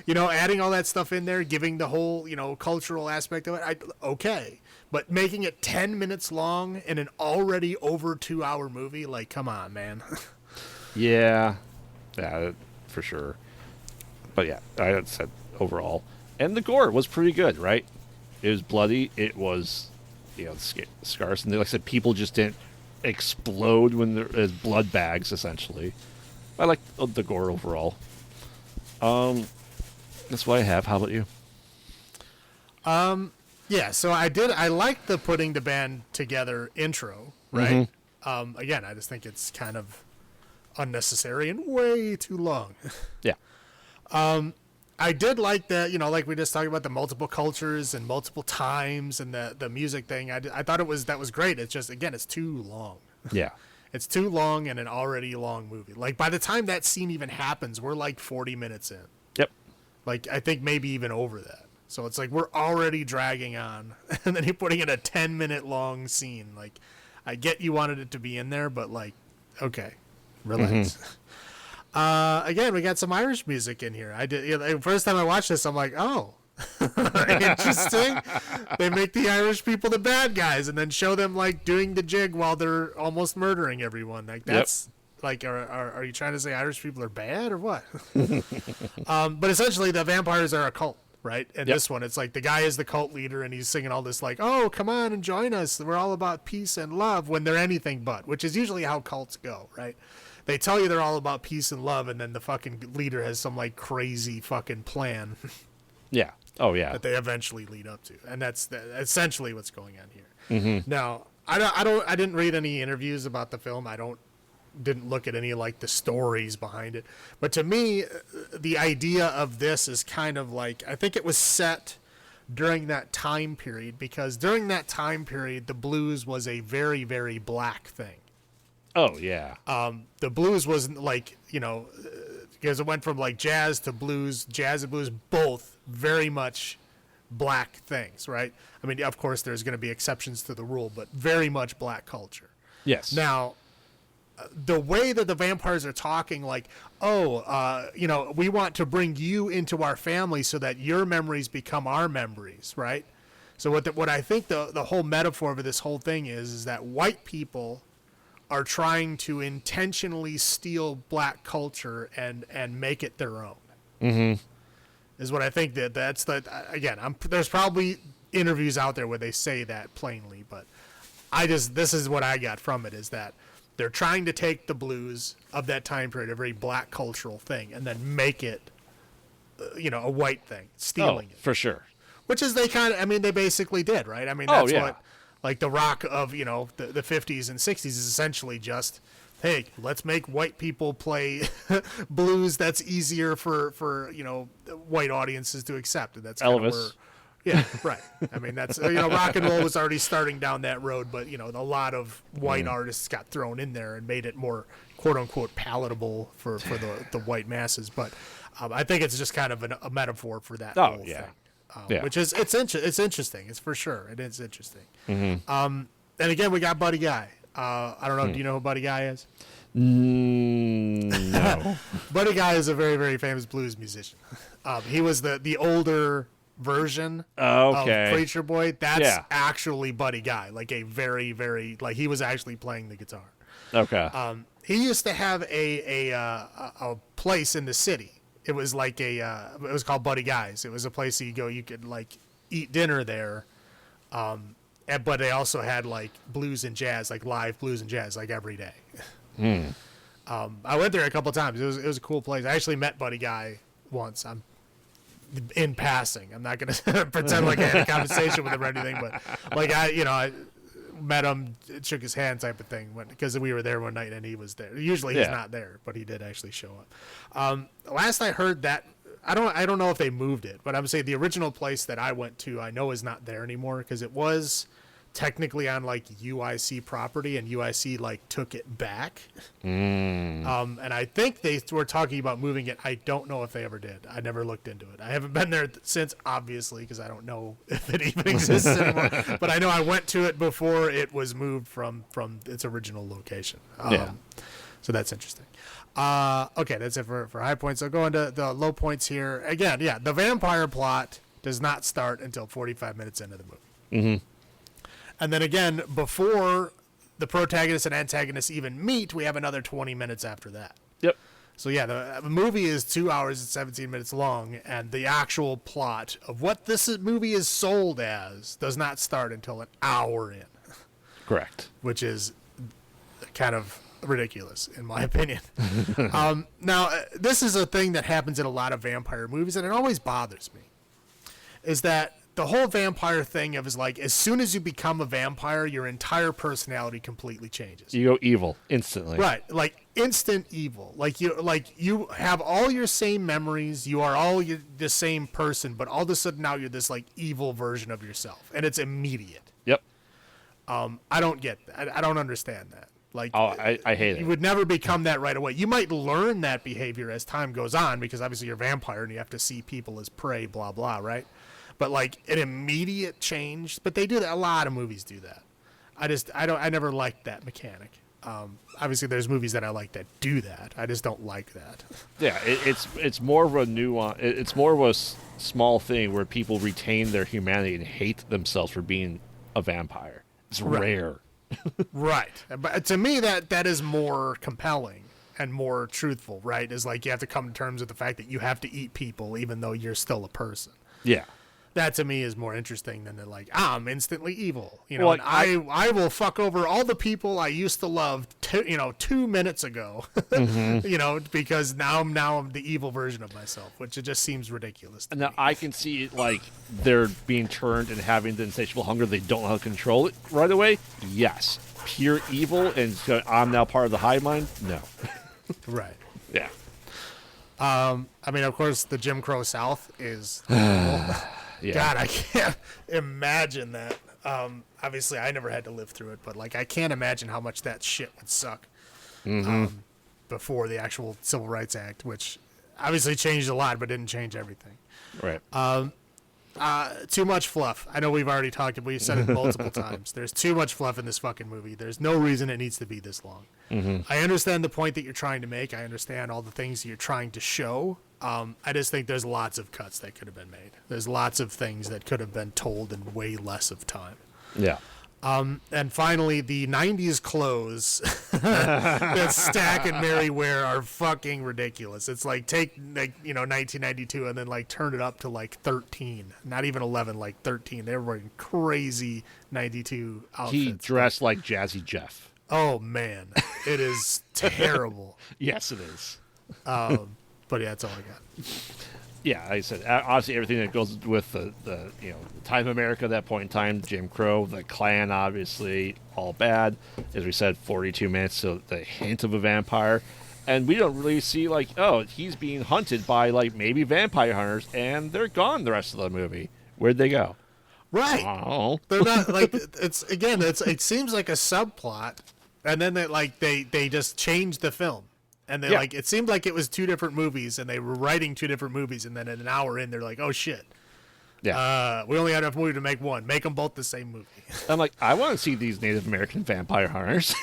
Adding all that stuff in there, giving the whole, cultural aspect of it, okay. But making it 10 minutes long in an already over 2-hour movie, like, come on, man. Yeah, for sure. But yeah, I said overall, and the gore was pretty good, right? It was bloody. It was, scars, and like I said, people just didn't explode when there is blood bags. Essentially, I like the gore overall. That's what I have. How about you? Yeah, so I like the putting the band together intro, right? Again, I just think it's kind of unnecessary and way too long. Yeah. I did like that, like we just talked about the multiple cultures and multiple times and the music thing. I thought that was great. It's just, again, it's too long. Yeah. It's too long in an already long movie. Like by the time that scene even happens, we're like 40 minutes in. Yep. Like I think maybe even over that. So it's like we're already dragging on, and then you're putting in a 10-minute long scene. Like, I get you wanted it to be in there, but like, okay, relax. Again, we got some Irish music in here. I did the first time I watched this, I'm like, oh, interesting. They make the Irish people the bad guys, and then show them like doing the jig while they're almost murdering everyone. Like that's. Like, are you trying to say Irish people are bad or what? But essentially, the vampires are a cult, right? And this one, it's like the guy is the cult leader, and he's singing all this like, "Oh, come on and join us. We're all about peace and love." When they're anything but, which is usually how cults go, right? They tell you they're all about peace and love, and then the fucking leader has some like crazy fucking plan. Yeah. Oh yeah. That they eventually lead up to, and that's essentially what's going on here. Now, I didn't read any interviews about the film. Didn't look at any like the stories behind it, but to me the idea of this is kind of like, I think it was set during that time period, because during that time period the blues was a very, very black thing. Oh yeah. The blues wasn't like, because it went from like jazz and blues, both very much black things, right? I mean, of course there's going to be exceptions to the rule, but very much black culture. Yes. Now, the way that the vampires are talking, like, oh, we want to bring you into our family so that your memories become our memories, right? So what I think the whole metaphor of this whole thing is that white people are trying to intentionally steal black culture and make it their own. Mm-hmm. Is what I think that's the again. There's probably interviews out there where they say that plainly, but this is what I got from it, is that they're trying to take the blues of that time period, a very black cultural thing, and then make it, a white thing, stealing it. For sure. Which is they basically did, right? I mean, that's what, like the rock of, the 50s and 60s is essentially just, hey, let's make white people play blues that's easier for white audiences to accept. And that's Elvis. Yeah, right. I mean, that's, rock and roll was already starting down that road, but, a lot of white artists got thrown in there and made it more, quote unquote, palatable for the white masses. But I think it's just kind of a metaphor for that whole thing. Which is, it's interesting. It's for sure. It is interesting. Mm-hmm. And again, we got Buddy Guy. I don't know. Do you know who Buddy Guy is? No. Buddy Guy is a very, very famous blues musician. He was the older version of Preacher Boy. That's actually Buddy Guy. Like a very, very, like he was actually playing the guitar. Okay. He used to have a place in the city. It was like it was called Buddy Guy's. It was a place you could like eat dinner there. But they also had like blues and jazz, like live blues and jazz, like every day. I went there a couple times. It was a cool place. I actually met Buddy Guy once. I'm in passing. I'm not going to pretend like I had a conversation with him or anything, but like I met him, shook his hand type of thing because we were there one night and he was there. Usually he's not there, but he did actually show up. Last I heard that, I don't know if they moved it, but I would say the original place that I went to, I know is not there anymore because it was technically on like UIC property and UIC like took it back. And I think they were talking about moving it. I don't know if they ever did. I never looked into it. I haven't been there since, obviously, because I don't know if it even exists anymore. But I know I went to it before it was moved from its original location. So that's interesting. Okay, that's it for high points. So go into the low points here. Again, the vampire plot does not start until 45 minutes into the movie. Mm-hmm. And then again, before the protagonist and antagonist even meet, we have another 20 minutes after that. Yep. So the movie is 2 hours and 17 minutes long, and the actual plot of what this movie is sold as does not start until an hour in. Correct. Which is kind of ridiculous, in my opinion. Now, this is a thing that happens in a lot of vampire movies, and it always bothers me, is that the whole vampire thing is like, as soon as you become a vampire, your entire personality completely changes. You go evil instantly. Right. Like instant evil. Like you have all your same memories. You are all the same person, but all of a sudden now you're this like evil version of yourself, and it's immediate. Yep. I don't get that. I don't understand that. Like, I hate it. You would never become that right away. You might learn that behavior as time goes on because obviously you're a vampire and you have to see people as prey, blah, blah, right? But like an immediate change, but they do that. A lot of movies do that. I never liked that mechanic. Obviously there's movies that I like that do that. I just don't like that. Yeah, it's more of a nuance. It's more of a small thing where people retain their humanity and hate themselves for being a vampire. It's rare. Right. But to me, that is more compelling and more truthful, right? Is like you have to come to terms with the fact that you have to eat people even though you're still a person. Yeah. That to me is more interesting than like, I'm instantly evil. Well, and I will fuck over all the people I used to love 2 minutes ago. Because now I'm the evil version of myself, which it just seems ridiculous to me. Now I can see it like they're being turned and having the insatiable hunger. They don't know how to control it right away. Yes. Pure evil and so I'm now part of the hive mind? No. Right. Yeah. I mean, of course, the Jim Crow South is... Yeah. God, I can't imagine that. Obviously, I never had to live through it, but like I can't imagine how much that shit would suck before the actual Civil Rights Act, which obviously changed a lot, but didn't change everything. Right. Too much fluff. I know we've already talked. We've said it multiple times. There's too much fluff in this fucking movie. There's no reason it needs to be this long. I understand the point that you're trying to make. I understand all the things you're trying to show. I just think there's lots of cuts that could have been made. There's lots of things that could have been told in way less of time. Yeah. And finally, the 90s clothes that Stack and Mary wear are fucking ridiculous. It's like take 1992 and then like turn it up to like 13, not even 11, like 13. They're wearing crazy 92 outfits. He dressed like Jazzy Jeff. Oh man, it is terrible. Yes, it is. But yeah, that's all I got. Yeah, like I said, obviously everything that goes with the time of America at that point in time, Jim Crow, the Klan, obviously, all bad. As we said, 42 minutes, so the hint of a vampire. And we don't really see, like, oh, he's being hunted by, like, maybe vampire hunters, and they're gone the rest of the movie. Where'd they go? Right. Oh. They're not, like, it seems like a subplot, and then they just changed the film. And they it seemed like it was two different movies, and they were writing two different movies, and then an hour in, they're like, "Oh shit, yeah, we only had enough movie to make one. Make them both the same movie." I'm like, I want to see these Native American vampire hunters,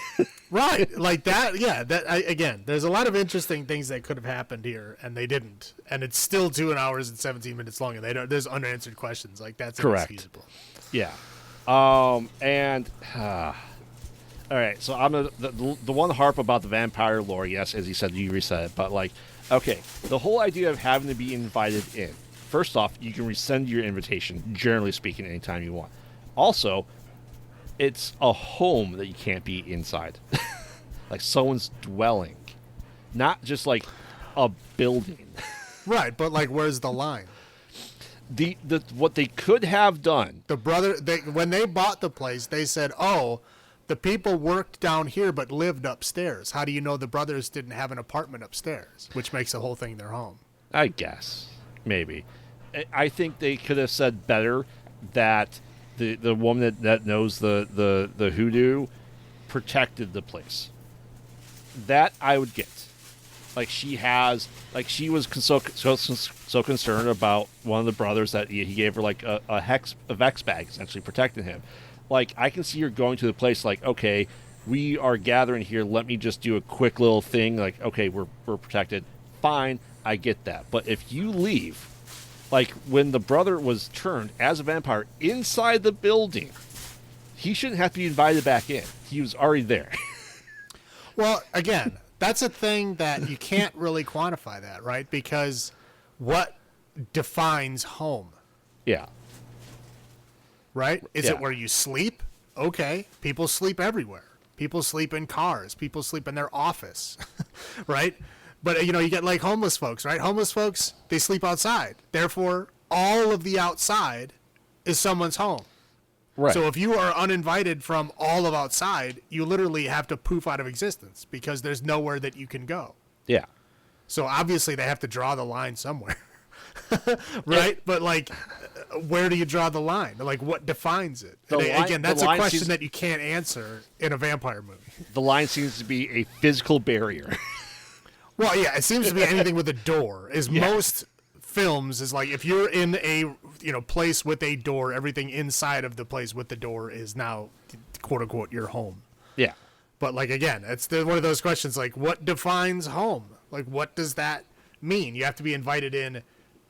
right? Like that, yeah. Again, there's a lot of interesting things that could have happened here, and they didn't, and it's still 2 hours and 17 minutes long, and there's unanswered questions. Like that's correct. Inexcusable. Yeah, and. All right, so I'm the one harp about the vampire lore. Yes, as you said, you reset it, but like, okay, the whole idea of having to be invited in. First off, you can rescind your invitation, generally speaking, anytime you want. Also, it's a home that you can't be inside, like someone's dwelling, not just like a building. Right, but like, where's the line? The what they could have done. The brother, when they bought the place, they said, "Oh, the people worked down here but lived upstairs. How do you know the brothers didn't have an apartment upstairs?" Which makes the whole thing their home. I guess. Maybe. I think they could have said better that the woman that knows the hoodoo protected the place. That I would get. Like she was so concerned about one of the brothers that he gave her like a Vex bag, essentially protecting him. Like, I can see her going to the place like, okay, we are gathering here. Let me just do a quick little thing. Like, okay, we're protected. Fine, I get that. But if you leave, like when the brother was turned as a vampire inside the building, he shouldn't have to be invited back in. He was already there. Well, again, that's a thing that you can't really quantify that, right? Because what defines home? Yeah. Right? Is it where you sleep? Okay. People sleep everywhere. People sleep in cars. People sleep in their office. Right? But, you get like homeless folks, right? Homeless folks, they sleep outside. Therefore, all of the outside is someone's home. Right. So if you are uninvited from all of outside, you literally have to poof out of existence because there's nowhere that you can go. Yeah. So obviously they have to draw the line somewhere. Right? But like, where do you draw the line? Like, what defines it? Again, that's a question that you can't answer in a vampire movie. The line seems to be a physical barrier. Well, yeah, it seems to be anything with a door. Most films is like, if you're in a place with a door, everything inside of the place with the door is now, quote unquote, your home. Yeah. But like, again, it's one of those questions like, what defines home? Like, what does that mean? You have to be invited in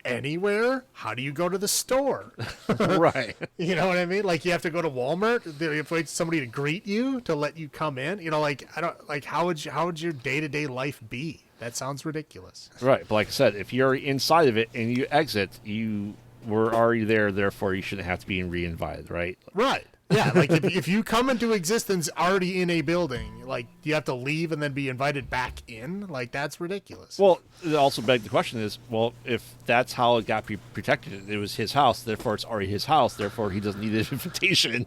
anywhere? How do you go to the store? Right. You know what I mean? Like, you have to go to Walmart. You have to wait for somebody to greet you to let you come in. Like, I don't like, how would your day-to-day life be? That sounds ridiculous. Right. But like I said, if you're inside of it and you exit, you were already there. Therefore, you shouldn't have to be re-invited. Right. Right. Yeah. Like if you come into existence already in a building, like, you have to leave and then be invited back in. Like, that's ridiculous. Well, it also begs the question is, well, if that's how it got protected, it was his house. Therefore, it's already his house. Therefore, he doesn't need an invitation.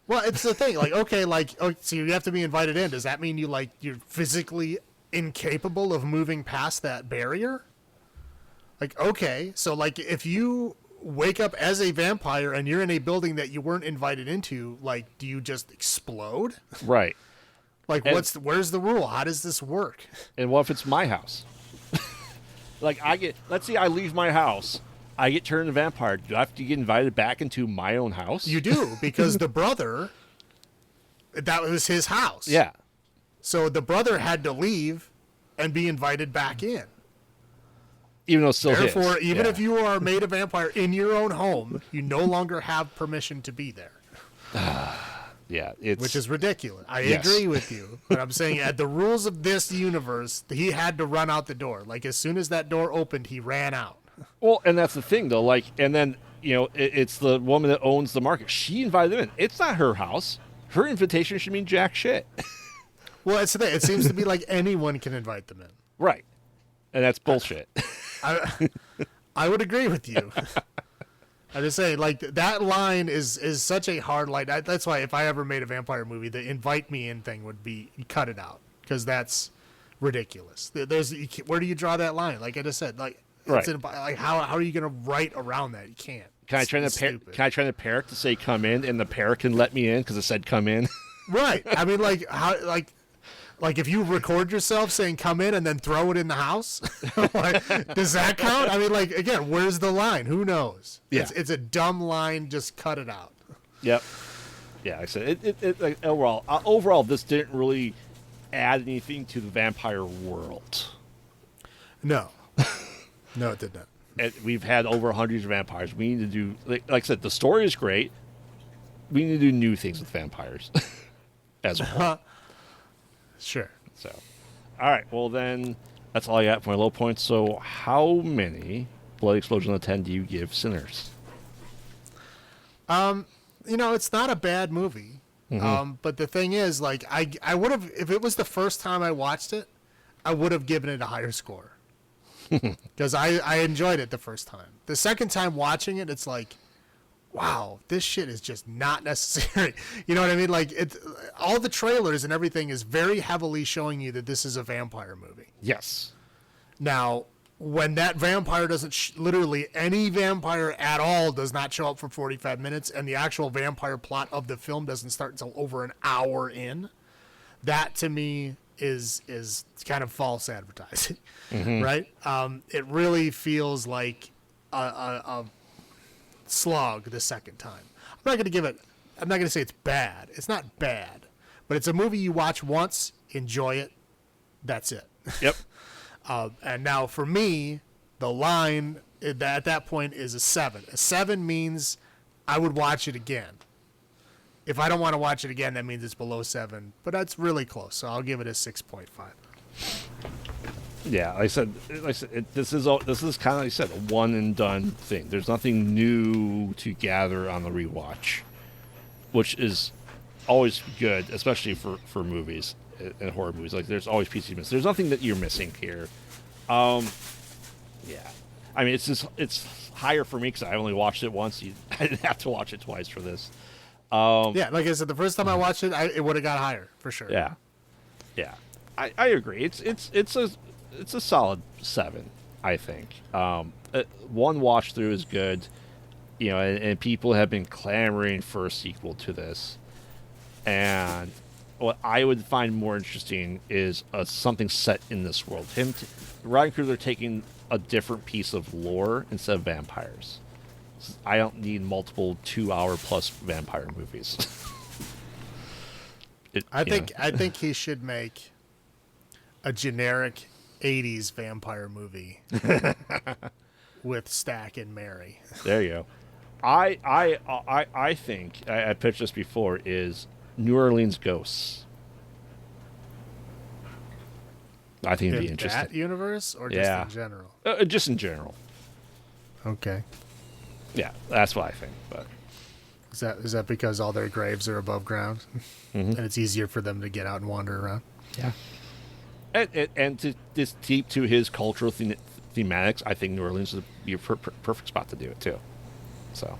Well, it's the thing. Like, okay, so you have to be invited in. Does that mean you're physically incapable of moving past that barrier? Like, okay, so like, if you wake up as a vampire and you're in a building that you weren't invited into, like, do you just explode? Right. Like, where's the rule? How does this work? And what if it's my house? Like, let's say I leave my house I get turned into a vampire. Do I have to get invited back into my own house? You do, because the brother, that was his house. Yeah. So the brother had to leave and be invited back in. Even though it's still Therefore, his. even Yeah. if you are made a vampire in your own home, you no longer have permission to be there. Yeah, it's Which is ridiculous. I Yes. agree with you. But I'm saying at the rules of this universe, he had to run out the door. Like, as soon as that door opened, he ran out. well, and that's the thing though. Like, and then it's the woman that owns the market. She invited him in. It's not her house. Her invitation should mean jack shit. Well, it's the thing. It seems to be like anyone can invite them in. Right. And that's bullshit. I would agree with you. I'm just saying, like, that line is such a hard line. That's why if I ever made a vampire movie, the invite me in thing would be, you cut it out, because that's ridiculous. Where do you draw that line? Like I just said, like, Right. like how are you going to write around that? You can't. Can I train the parrot to say come in, and the parrot can let me in because it said come in? Right. I mean, like, how, like if you record yourself saying come in and then throw it in the house, like, does that count? I mean, like, again, where's the line? Who knows? Yeah. It's a dumb line. Just cut it out. Yep. Yeah, like I said, it like, overall, this didn't really add anything to the vampire world. No. No, it did not. And we've had over hundreds of vampires. We need to do, like I said, the story is great. We need to do new things with vampires as a whole. Sure. So, all right. Well, then that's all I got for my low points. So, how many blood explosions out of 10 do you give Sinners? It's not a bad movie. But the thing is, like, I would have, if it was the first time I watched it, I would have given it a higher score. Because I enjoyed it the first time. The second time watching it, it's like, wow, this shit is just not necessary. You know what I mean? Like, all the trailers and everything is very heavily showing you that this is a vampire movie. Yes. Now, when that vampire doesn't, literally any vampire at all does not show up for 45 minutes, and the actual vampire plot of the film doesn't start until over an hour in, that to me is kind of false advertising, right? It really feels like a slog the second time. I'm not going to say it's bad. It's not bad, but it's a movie you watch once, enjoy it, that's it. Yep. And now for me, the line at that point is a 7. A 7 means I would watch it again. If I don't want to watch it again, that means it's below 7. But that's really close, so I'll give it a 6.5. Yeah, like I said, this is kind of, like I said, a one and done thing. There's nothing new to gather on the rewatch, which is always good, especially for movies and horror movies. Like, there's always pieces you miss. There's nothing that you're missing here. Yeah, I mean, it's higher for me because I only watched it once. I didn't have to watch it twice for this. Yeah, like I said, the first time I watched it, it would have got higher for sure. Yeah, I agree. It's a solid 7, I think. One watch through is good, and people have been clamoring for a sequel to this. And what I would find more interesting is something set in this world. Ryan Coogler taking a different piece of lore instead of vampires. I don't need multiple 2-hour plus vampire movies. I think he should make a generic 80s vampire movie with Stack and Mary. There you go. I think I pitched this before is New Orleans Ghosts. I think it'd be interesting. That universe or just in general? Just in general. Okay. Yeah, that's what I think. But is that because all their graves are above ground, and it's easier for them to get out and wander around? Yeah. And to this deep to his cultural thematics, I think New Orleans would be a perfect spot to do it too. So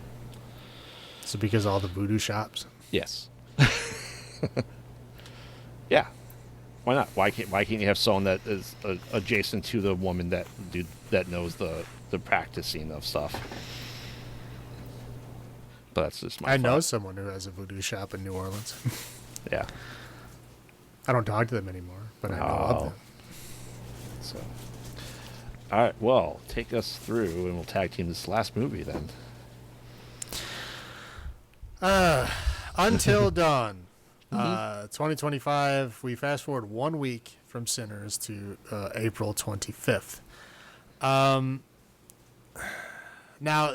because all the voodoo shops. Yes. Yeah. Why not? Why can't you have someone that is adjacent to the woman that knows the practicing of stuff? But that's just my I thought. know someone who has a voodoo shop in New Orleans. Yeah. I don't talk to them anymore, but I know of them. So, All right, well, take us through, and we'll tag team this last movie then. Until Dawn. 2025. We fast forward 1 week from Sinners to April 25th. Now,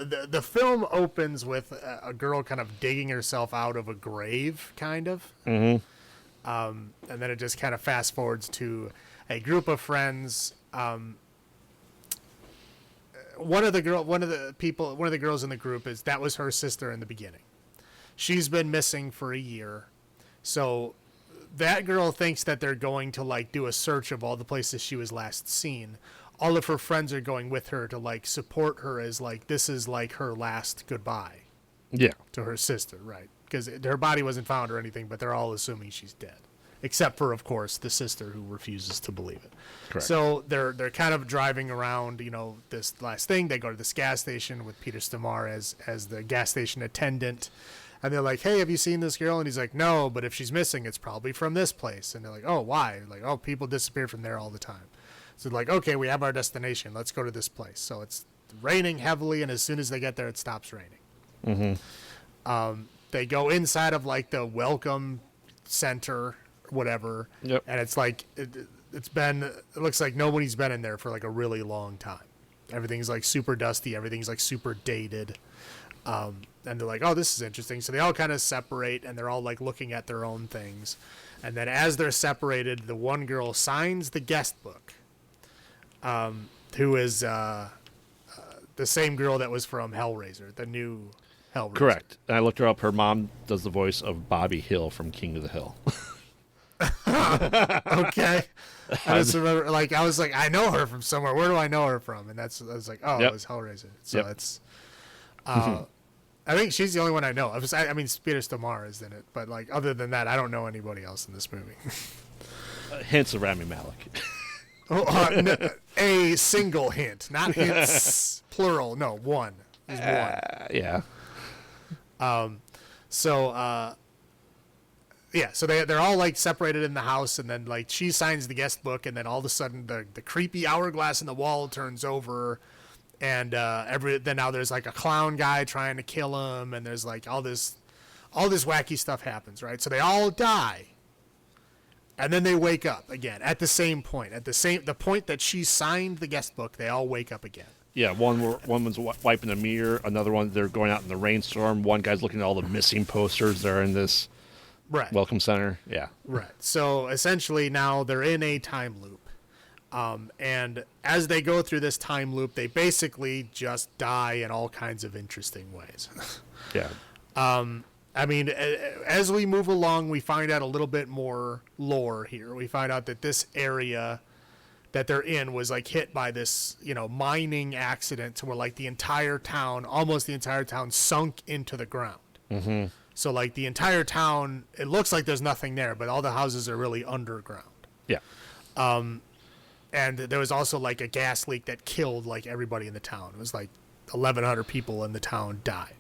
the film opens with a girl kind of digging herself out of a grave, kind of. Mm-hmm. And then it just kind of fast forwards to a group of friends. One of the girls in the group that was her sister in the beginning. She's been missing for a year. So that girl thinks that they're going to like do a search of all the places she was last seen. All of her friends are going with her to like support her as like this is like her last goodbye. Yeah. To her sister, right? Because her body wasn't found or anything, but they're all assuming she's dead, except for, of course, the sister who refuses to believe it. Correct. So they're kind of driving around, this last thing. They go to this gas station with Peter Stormare as the gas station attendant. And they're like, hey, have you seen this girl? And he's like, no, but if she's missing, it's probably from this place. And they're like, oh, why? Like, oh, people disappear from there all the time. So they're like, okay, we have our destination. Let's go to this place. So it's raining heavily, and as soon as they get there, it stops raining. Mm-hmm. They go inside of, like, the welcome center, whatever. Yep. And it's like, it looks like nobody's been in there for, like, a really long time. Everything's, like, super dusty. Everything's, like, super dated. And they're like, oh, this is interesting. So they all kind of separate, and they're all like looking at their own things. And then as they're separated, the one girl signs the guest book, who is the same girl that was from Hellraiser, the new Hellraiser. Correct. And I looked her up. Her mom does the voice of Bobby Hill from King of the Hill. Okay. I just remember, I was like, I know her from somewhere. Where do I know her from? And I was like, oh, Yep. it was Hellraiser. So it's... I think she's the only one I know. I mean, Peter Stormare is in it, but like other than that, I don't know anybody else in this movie. Hints of Rami Malek. A single hint, not hints plural. No, one. There's one. Yeah. So they're all like separated in the house, and then like she signs the guest book, and then all of a sudden the creepy hourglass in the wall turns over. And then now there's like a clown guy trying to kill him, and there's like all this wacky stuff happens, right? So they all die, and then they wake up again at the same point, the point that she signed the guest book. They all wake up again. Yeah, one one's wiping a mirror, another one they're going out in the rainstorm. One guy's looking at all the missing posters that are in this welcome center. Yeah, right. So essentially now they're in a time loop. And as they go through this time loop, they basically just die in all kinds of interesting ways. Yeah. I mean, as we move along, we find out a little bit more lore here. We find out that this area that they're in was like hit by this, mining accident to where like almost the entire town sunk into the ground. Mm-hmm. So like the entire town, it looks like there's nothing there, but all the houses are really underground. Yeah. And there was also like a gas leak that killed like everybody in the town. It was like 1,100 people in the town died.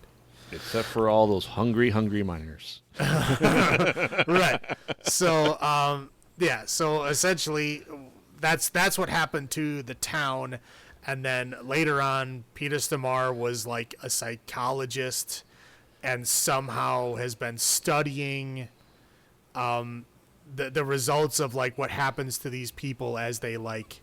Except for all those hungry miners. Right. So, so essentially that's what happened to the town. And then later on, Peter Stormare was like a psychologist and somehow has been studying the results of like what happens to these people as they like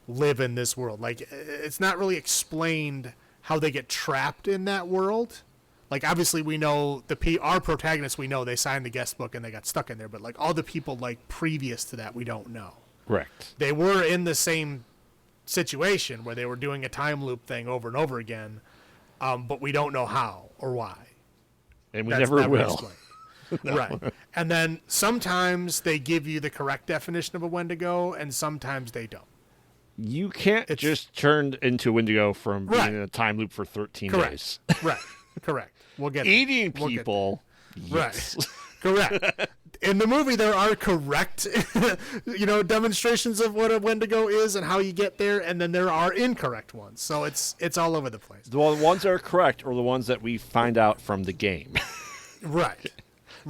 live in this world. Like it's not really explained how they get trapped in that world. Like obviously we know our protagonists, we know they signed the guest book and they got stuck in there, but like all the people like previous to that we don't know. Correct. They were in the same situation where they were doing a time loop thing over and over again, but we don't know how or why. And we never will. No. Right. And then sometimes they give you the correct definition of a Wendigo, and sometimes they don't. You can't just turn into Wendigo from being in a time loop for 13 days. Right. Correct. We'll get eating people. Yes. Right. Correct. In the movie, there are correct, demonstrations of what a Wendigo is and how you get there, and then there are incorrect ones. So it's all over the place. The ones that are correct are the ones that we find out from the game. Right.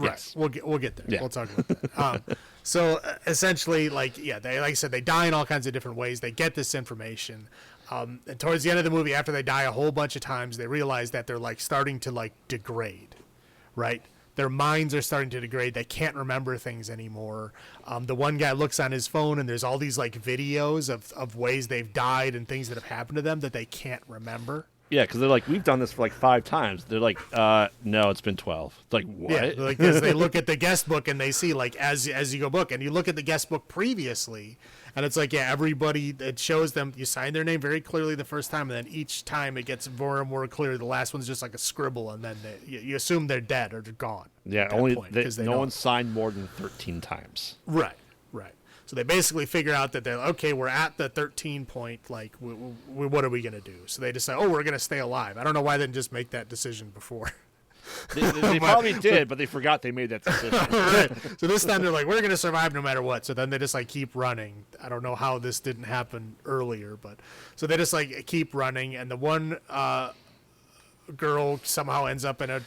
Yes. We'll get there. Yeah. We'll talk about that. So essentially, like I said, they die in all kinds of different ways. They get this information, and towards the end of the movie, after they die a whole bunch of times, they realize that they're like starting to like degrade, right? Their minds are starting to degrade. They can't remember things anymore. The one guy looks on his phone, and there's all these like videos of ways they've died and things that have happened to them that they can't remember. Yeah, because they're like, we've done this for like 5 times. They're like, no, it's been 12. It's like, what? Yeah, like as they look at the guest book and they see like as you go book and you look at the guest book previously, and it's like everybody, it shows them you sign their name very clearly the first time, and then each time it gets more and more clear. The last one's just like a scribble, and then you assume they're dead or they're gone. Yeah, only no one signed more than 13 times. Right. So they basically figure out that they're okay. We're at the 13 point. Like, what are we gonna do? So they decide, we're gonna stay alive. I don't know why they didn't just make that decision before. They probably did, but they forgot they made that decision. Right. So this time they're like, we're gonna survive no matter what. So then they just like keep running. I don't know how this didn't happen earlier, but so they just like keep running, and the one girl somehow ends up in a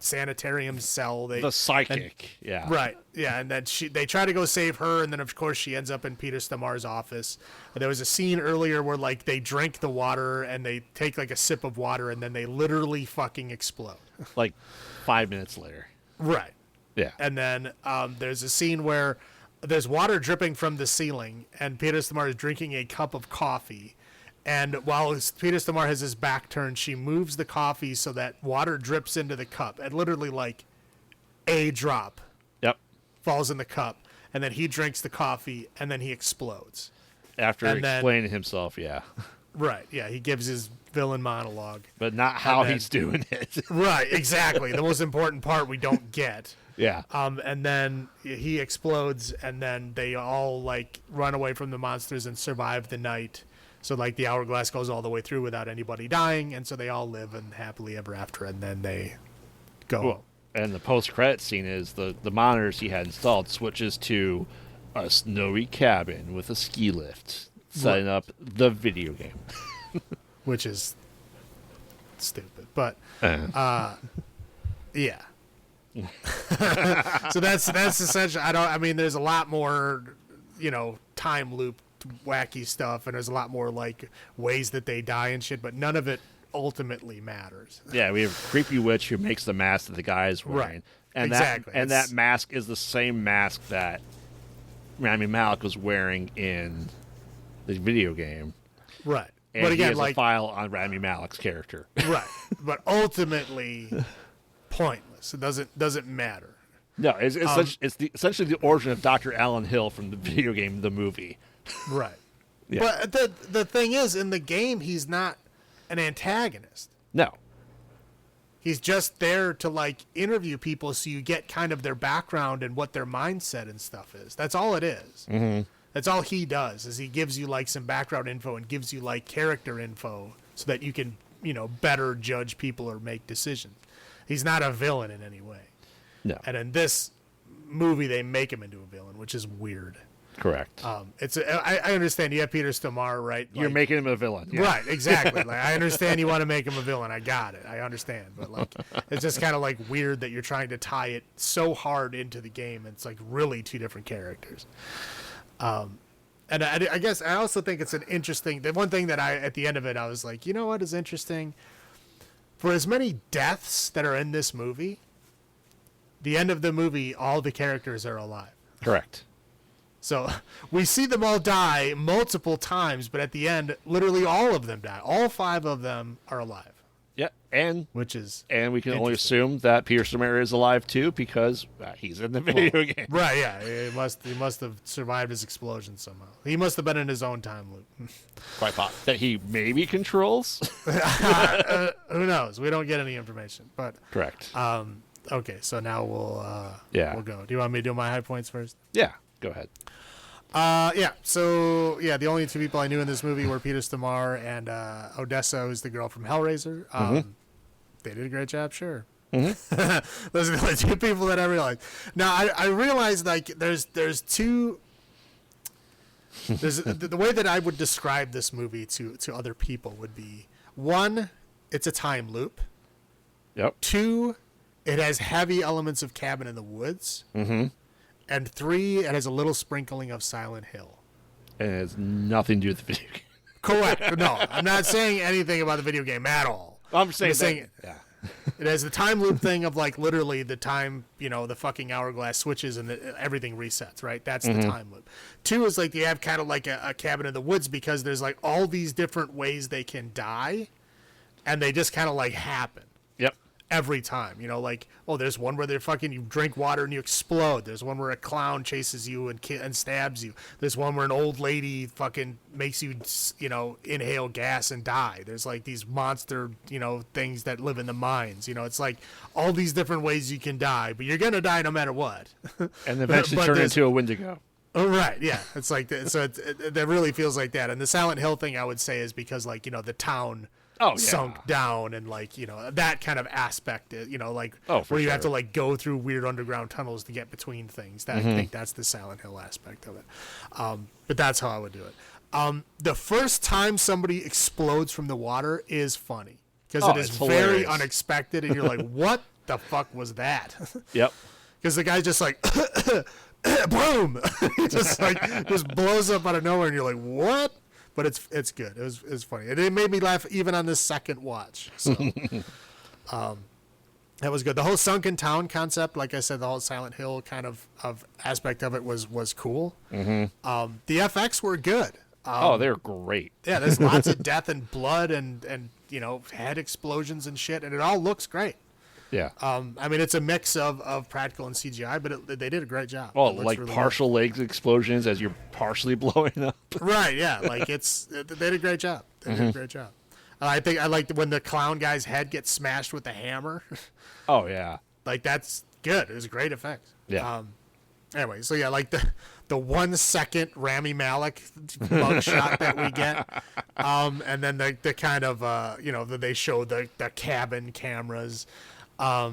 sanitarium cell. The psychic, yeah. Right, yeah, and then they try to go save her, and then of course she ends up in Peter Stamar's office. And there was a scene earlier where like they drink the water and they take like a sip of water, and then they literally fucking explode. Like 5 minutes later. Right. Yeah. And then there's a scene where there's water dripping from the ceiling, and Peter Stamar is drinking a cup of coffee. And while Peter Stamar has his back turned, she moves the coffee so that water drips into the cup. And literally, like, a drop falls in the cup. And then he drinks the coffee, and then he explodes. After explaining himself, yeah. Right, yeah. He gives his villain monologue. But not how he's doing it. Right, exactly. The most important part we don't get. Yeah. And then he explodes, and then they all, like, run away from the monsters and survive the night. So, like, the hourglass goes all the way through without anybody dying, and so they all live and happily ever after, and then they go. Well, and the post-credit scene is the monitors he had installed switches to a snowy cabin with a ski lift, setting up the video game. Which is stupid, but, yeah. So that's essentially, there's a lot more, time loop wacky stuff, and there's a lot more like ways that they die and shit, but none of it ultimately matters. Yeah, we have a creepy witch who makes the mask that the guy is wearing. Right. And exactly. That mask is the same mask that Rami Malek was wearing in the video game. Right. And but again, he has like a file on Rami Malek's character. Right. But ultimately pointless. It doesn't matter. No, it's essentially the origin of Dr. Alan Hill from the video game, the movie. Right. Yeah. But the thing is, in the game, he's not an antagonist. No. He's just there to, like, interview people so you get kind of their background and what their mindset and stuff is. That's all it is. Mm-hmm. That's all he does, is he gives you, like, some background info and gives you, like, character info so that you can, better judge people or make decisions. He's not a villain in any way. No. And in this movie, they make him into a villain, which is weird. Correct. I understand you have Peter Stamar, right? You're making him a villain. Yeah. Right, exactly. Like, I understand you want to make him a villain. I got it. I understand. But like, it's just kind of like weird that you're trying to tie it so hard into the game. It's like really two different characters. And I guess I also think it's an interesting. The one thing that at the end of it, I was like, you know what is interesting? For as many deaths that are in this movie, the end of the movie, all the characters are alive. Correct. So we see them all die multiple times, but at the end, literally all of them die. All 5 of them are alive. Yeah, and we can only assume that Peter Stormare is alive too because he's in the video game. Right? Yeah, he must have survived his explosion somehow. He must have been in his own time loop. Quite possible that he maybe controls. Who knows? We don't get any information, but correct. Okay, so now we'll go. Do you want me to do my high points first? Yeah, go ahead. The only 2 people I knew in this movie were Peter Stamar and Odessa, who's the girl from Hellraiser. They did a great job, sure. Mm-hmm. Those are the only 2 people that I realized. Now, I realized, like, there's the way that I would describe this movie to other people would be, 1, it's a time loop. Yep. 2, it has heavy elements of Cabin in the Woods. Mm-hmm. and 3 it has a little sprinkling of Silent Hill. And it has nothing to do with the video game. Correct. No, I'm not saying anything about the video game at all. I'm saying yeah. It has the time loop thing of like literally the time, the fucking hourglass switches and everything resets, right? That's the time loop. 2 is like you have kind of like a cabin in the woods because there's like all these different ways they can die, and they just kind of like happen. Yep. Every time, like, there's one where they're fucking, you drink water and you explode. There's one where a clown chases you and stabs you. There's one where an old lady fucking makes you, inhale gas and die. There's like these monster, things that live in the mines. It's like all these different ways you can die, but you're gonna die no matter what. And eventually turn into a Wendigo. Oh, right, yeah. It's like, so that really feels like that. And the Silent Hill thing, I would say, is because, like, the town sunk down and, like, that kind of aspect, where you have to, like, go through weird underground tunnels to get between things. I think that's the Silent Hill aspect of it. But that's how I would do it. The first time somebody explodes from the water is funny because it is very unexpected, and you're like, what the fuck was that? Yep. Because the guy's just like, boom! It just blows up out of nowhere, and you're like, what? But it's good. It was funny. And it made me laugh even on this second watch. So that was good. The whole sunken town concept, like I said, the whole Silent Hill kind of aspect of it was cool. The FX were good. They're great. Yeah, there's lots of death and blood and head explosions and shit, and it all looks great. Yeah. I mean, it's a mix of practical and CGI, but they did a great job. Oh, like really partial legs explosions as you're partially blowing up. Right, yeah. Like they did a great job. They did a great job. I think I liked when the clown guy's head gets smashed with the hammer. Oh, yeah. Like, that's good. It was a great effect. Yeah. Anyway, so yeah, like the 1 second Rami Malek mug shot that we get. And then the kind of, they show the cabin cameras. Yeah,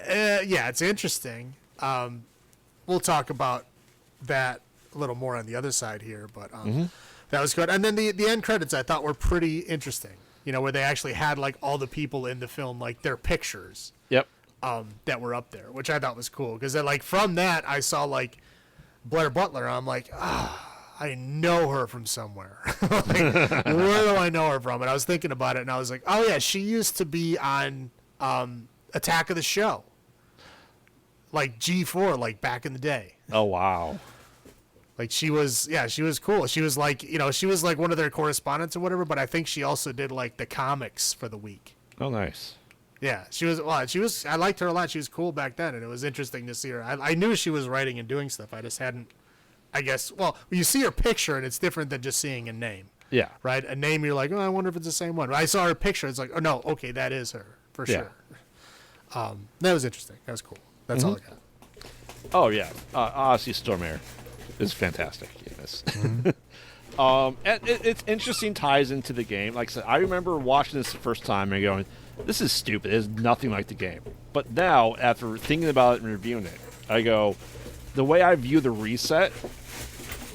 it's interesting. We'll talk about that a little more on the other side here, but that was good. And then the end credits I thought were pretty interesting. Where they actually had like all the people in the film, like their pictures. Yep. That were up there, which I thought was cool because like from that I saw like Blair Butler. I'm like, I know her from somewhere. Like, where do I know her from? And I was thinking about it, and I was like, oh yeah, she used to be on Attack of the Show, like G4, like back in the day. Oh wow! Like she was cool. She was like, she was like one of their correspondents or whatever. But I think she also did like the comics for the week. Oh, nice. Yeah, she was. Well, she was. I liked her a lot. She was cool back then, and it was interesting to see her. I knew she was writing and doing stuff. I just hadn't. I guess. Well, you see her picture, and it's different than just seeing a name. Yeah. Right. A name, you're like, oh, I wonder if it's the same one. But I saw her picture. It's like, oh no, okay, that is her for sure. That was interesting. That was cool. That's all I got. Oh yeah, Odyssey Stormare is fantastic. Yes. And it's interesting ties into the game. Like I said, I remember watching this the first time and going, "This is stupid. It's nothing like the game." But now, after thinking about it and reviewing it, I go, the way I view the reset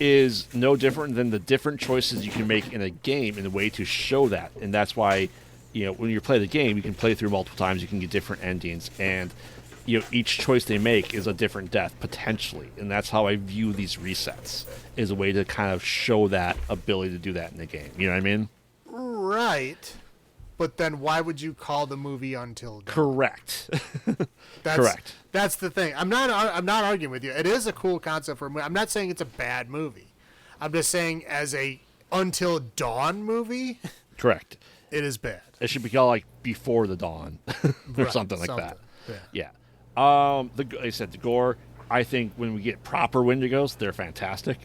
is no different than the different choices you can make in a game in a way to show that. And that's why, when you play the game, you can play through multiple times. You can get different endings, and each choice they make is a different death potentially. And that's how I view these resets, is a way to kind of show that ability to do that in the game. You know what I mean? Right. But then why would you call the movie Until Dawn? Correct. Correct. That's the thing. I'm not arguing with you. It is a cool concept for a movie. I'm not saying it's a bad movie. I'm just saying as a Until Dawn movie. Correct. It is bad. It should be called like Before the Dawn or right, something like that. Yeah. Like I said, the gore, I think when we get proper Wendigos, they're fantastic.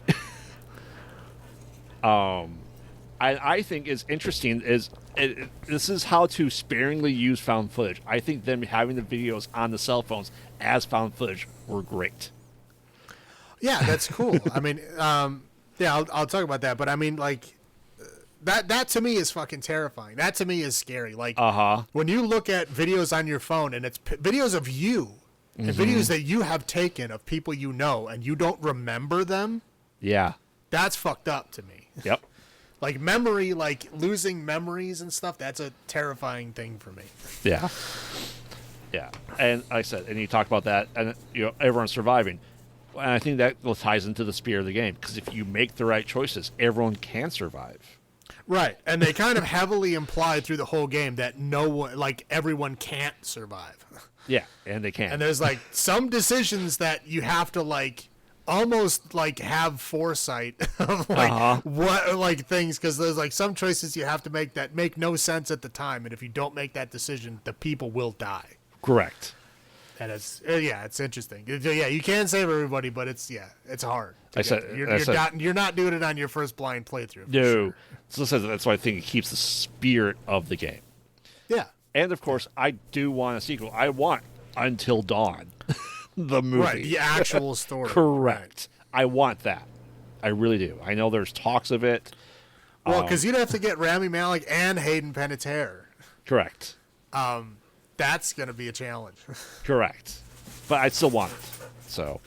I think is interesting is this is how to sparingly use found footage. I think them having the videos on the cell phones as found footage were great. Yeah, that's cool. I mean, I'll talk about that. But I mean, like, that to me is fucking terrifying. That to me is scary. Like, when you look at videos on your phone and it's videos of you and videos that you have taken of people you know and you don't remember them. Yeah. That's fucked up to me. Yep. Like memory, like losing memories and stuff, that's a terrifying thing for me. Yeah. Yeah. And like I said, and you talk about that, and everyone's surviving. And I think that ties into the spirit of the game, because if you make the right choices, everyone can survive. Right, and they kind of heavily imply through the whole game that no one, like everyone, can't survive. Yeah, and they can. And there's like some decisions that you have to like almost like have foresight of like what like things, because there's like some choices you have to make that make no sense at the time, and if you don't make that decision, the people will die. Correct. And it's it's interesting. Yeah, you can save everybody, but it's hard. You're not doing it on your first blind playthrough. No, sure. So that's why I think it keeps the spirit of the game. Yeah, and of course, I do want a sequel. I want Until Dawn, the movie, right? The actual story. Correct. Right. I want that. I really do. I know there's talks of it. Well, because you'd have to get Rami Malek and Hayden Panettiere. Correct. That's going to be a challenge. Correct. But I still want it. So.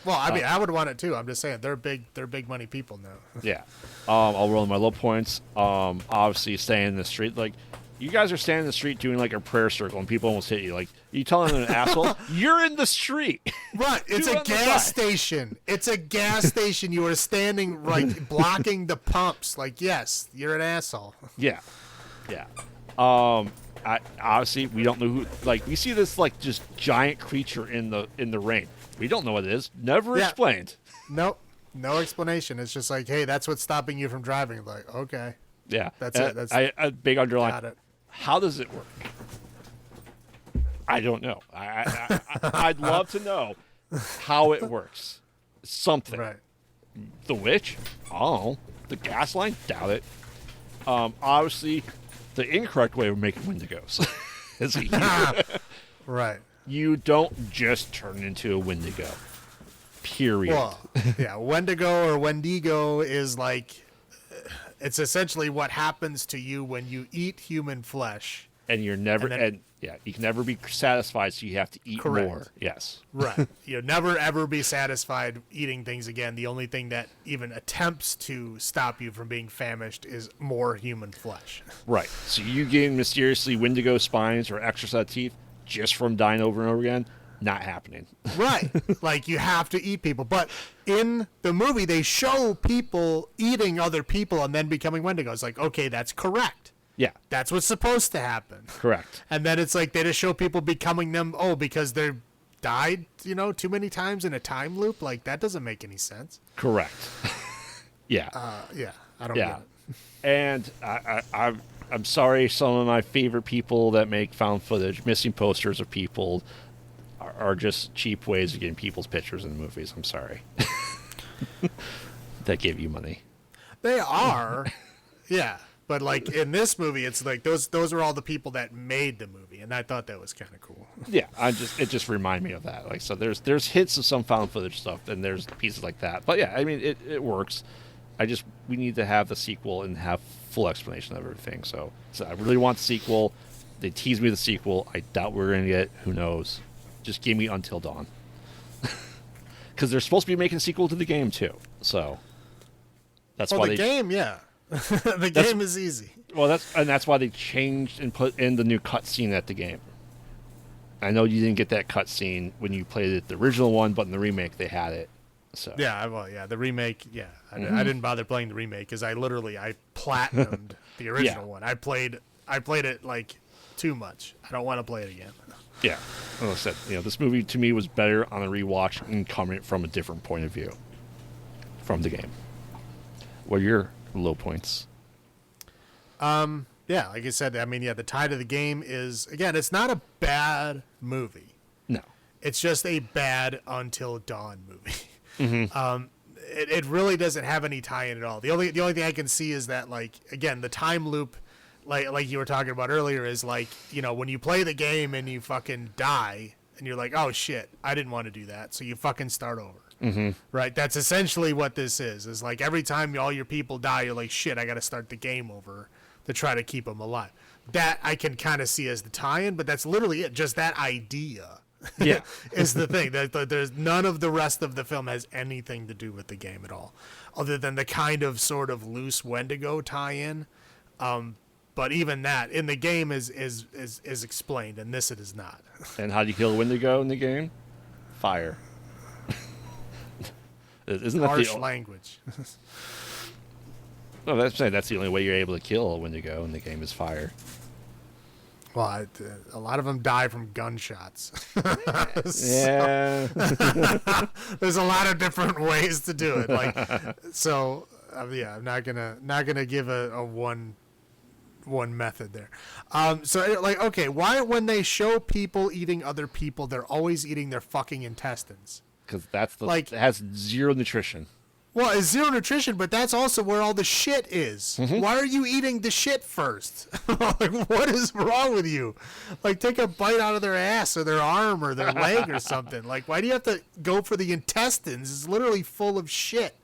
Well, I mean, I would want it too. I'm just saying they're big money people now. Yeah. I'll roll my low points. Obviously staying in the street. Like, you guys are standing in the street doing like a prayer circle and people almost hit you. Like, you telling them an asshole? You're in the street. Right. It's a gas station. It's a gas station. You are standing like blocking the pumps. Like, yes, you're an asshole. Yeah. Yeah. Obviously, we don't know who. Like, we see this like just giant creature in the rain. We don't know what it is. Never explained. Nope, no explanation. It's just like, hey, that's what's stopping you from driving. Like, okay, yeah, that's it. That's a big underline. Got it. How does it work? I don't know. I'd love to know how it works. Something. Right. The witch? Oh, the gas line? Doubt it. Obviously, the incorrect way of making Wendigos is right. You don't just turn into a Wendigo. Period. Well, yeah, Wendigo or Wendigo is like, it's essentially what happens to you when you eat human flesh. And you're never, you can never be satisfied, so you have to eat more. Yes. Right. You'll never, ever be satisfied eating things again. The only thing that even attempts to stop you from being famished is more human flesh. Right. So you gain mysteriously Wendigo spines or extra set of teeth just from dying over and over again. Not happening. Right. Like, you have to eat people. But in the movie, they show people eating other people and then becoming Wendigos. Like, okay, that's correct. Yeah. That's what's supposed to happen. Correct. And then it's like they just show people becoming them, because they're died, too many times in a time loop. Like, that doesn't make any sense. Correct. Yeah. I don't get it. And I'm sorry, some of my favorite people that make found footage, missing posters of people, are just cheap ways of getting people's pictures in the movies. I'm sorry. That give you money. They are. Yeah. But like in this movie, it's like those are all the people that made the movie, and I thought that was kind of cool. Yeah, it just reminded me of that. Like, so there's hits of some found footage stuff, and there's pieces like that. But yeah, I mean it works. We need to have the sequel and have full explanation of everything. So I really want the sequel. They teased me the sequel. I doubt we're gonna get it. Who knows? Just give me Until Dawn. Because they're supposed to be making a sequel to the game too. So that's why the game, yeah. The game is easy. Well, that's why they changed and put in the new cutscene at the game. I know you didn't get that cutscene when you played it, the original one, but in the remake they had it. So yeah, the remake, yeah. I didn't bother playing the remake because I platinumed the original one. I played it like too much. I don't want to play it again. Yeah, like I said, this movie to me was better on a rewatch and coming from a different point of view from the game. What are your low points? Yeah, like I said, I mean, the tide of the game is, again, it's not a bad movie. No. It's just a bad Until Dawn movie. Mm-hmm. It really doesn't have any tie-in at all. The only thing I can see is that, like, again, the time loop, like you were talking about earlier, is like, when you play the game and you fucking die, and you're like, oh shit, I didn't want to do that, so you fucking start over. Mm-hmm. Right? That's essentially what this is. Is like every time all your people die, you're like, shit, I got to start the game over to try to keep them alive. That I can kind of see as the tie-in, but that's literally it. Just that idea. Yeah. Is the thing. There's none of the rest of the film has anything to do with the game at all, other than the kind of sort of loose Wendigo tie-in. But even that in the game is explained, and this it is not. And how do you kill Wendigo in the game? Fire. Isn't that harsh language. No, that's the only way you're able to kill a Wendigo in the game is fire. Well, a lot of them die from gunshots. Yeah. There's a lot of different ways to do it. Like, so yeah, I'm not gonna give a one method there. So like, okay, why when they show people eating other people, they're always eating their fucking intestines? Because that's like, it has zero nutrition. Well, it's zero nutrition, but that's also where all the shit is. Mm-hmm. Why are you eating the shit first? Like, what is wrong with you? Like, take a bite out of their ass or their arm or their leg or something. Like, why do you have to go for the intestines? It's literally full of shit.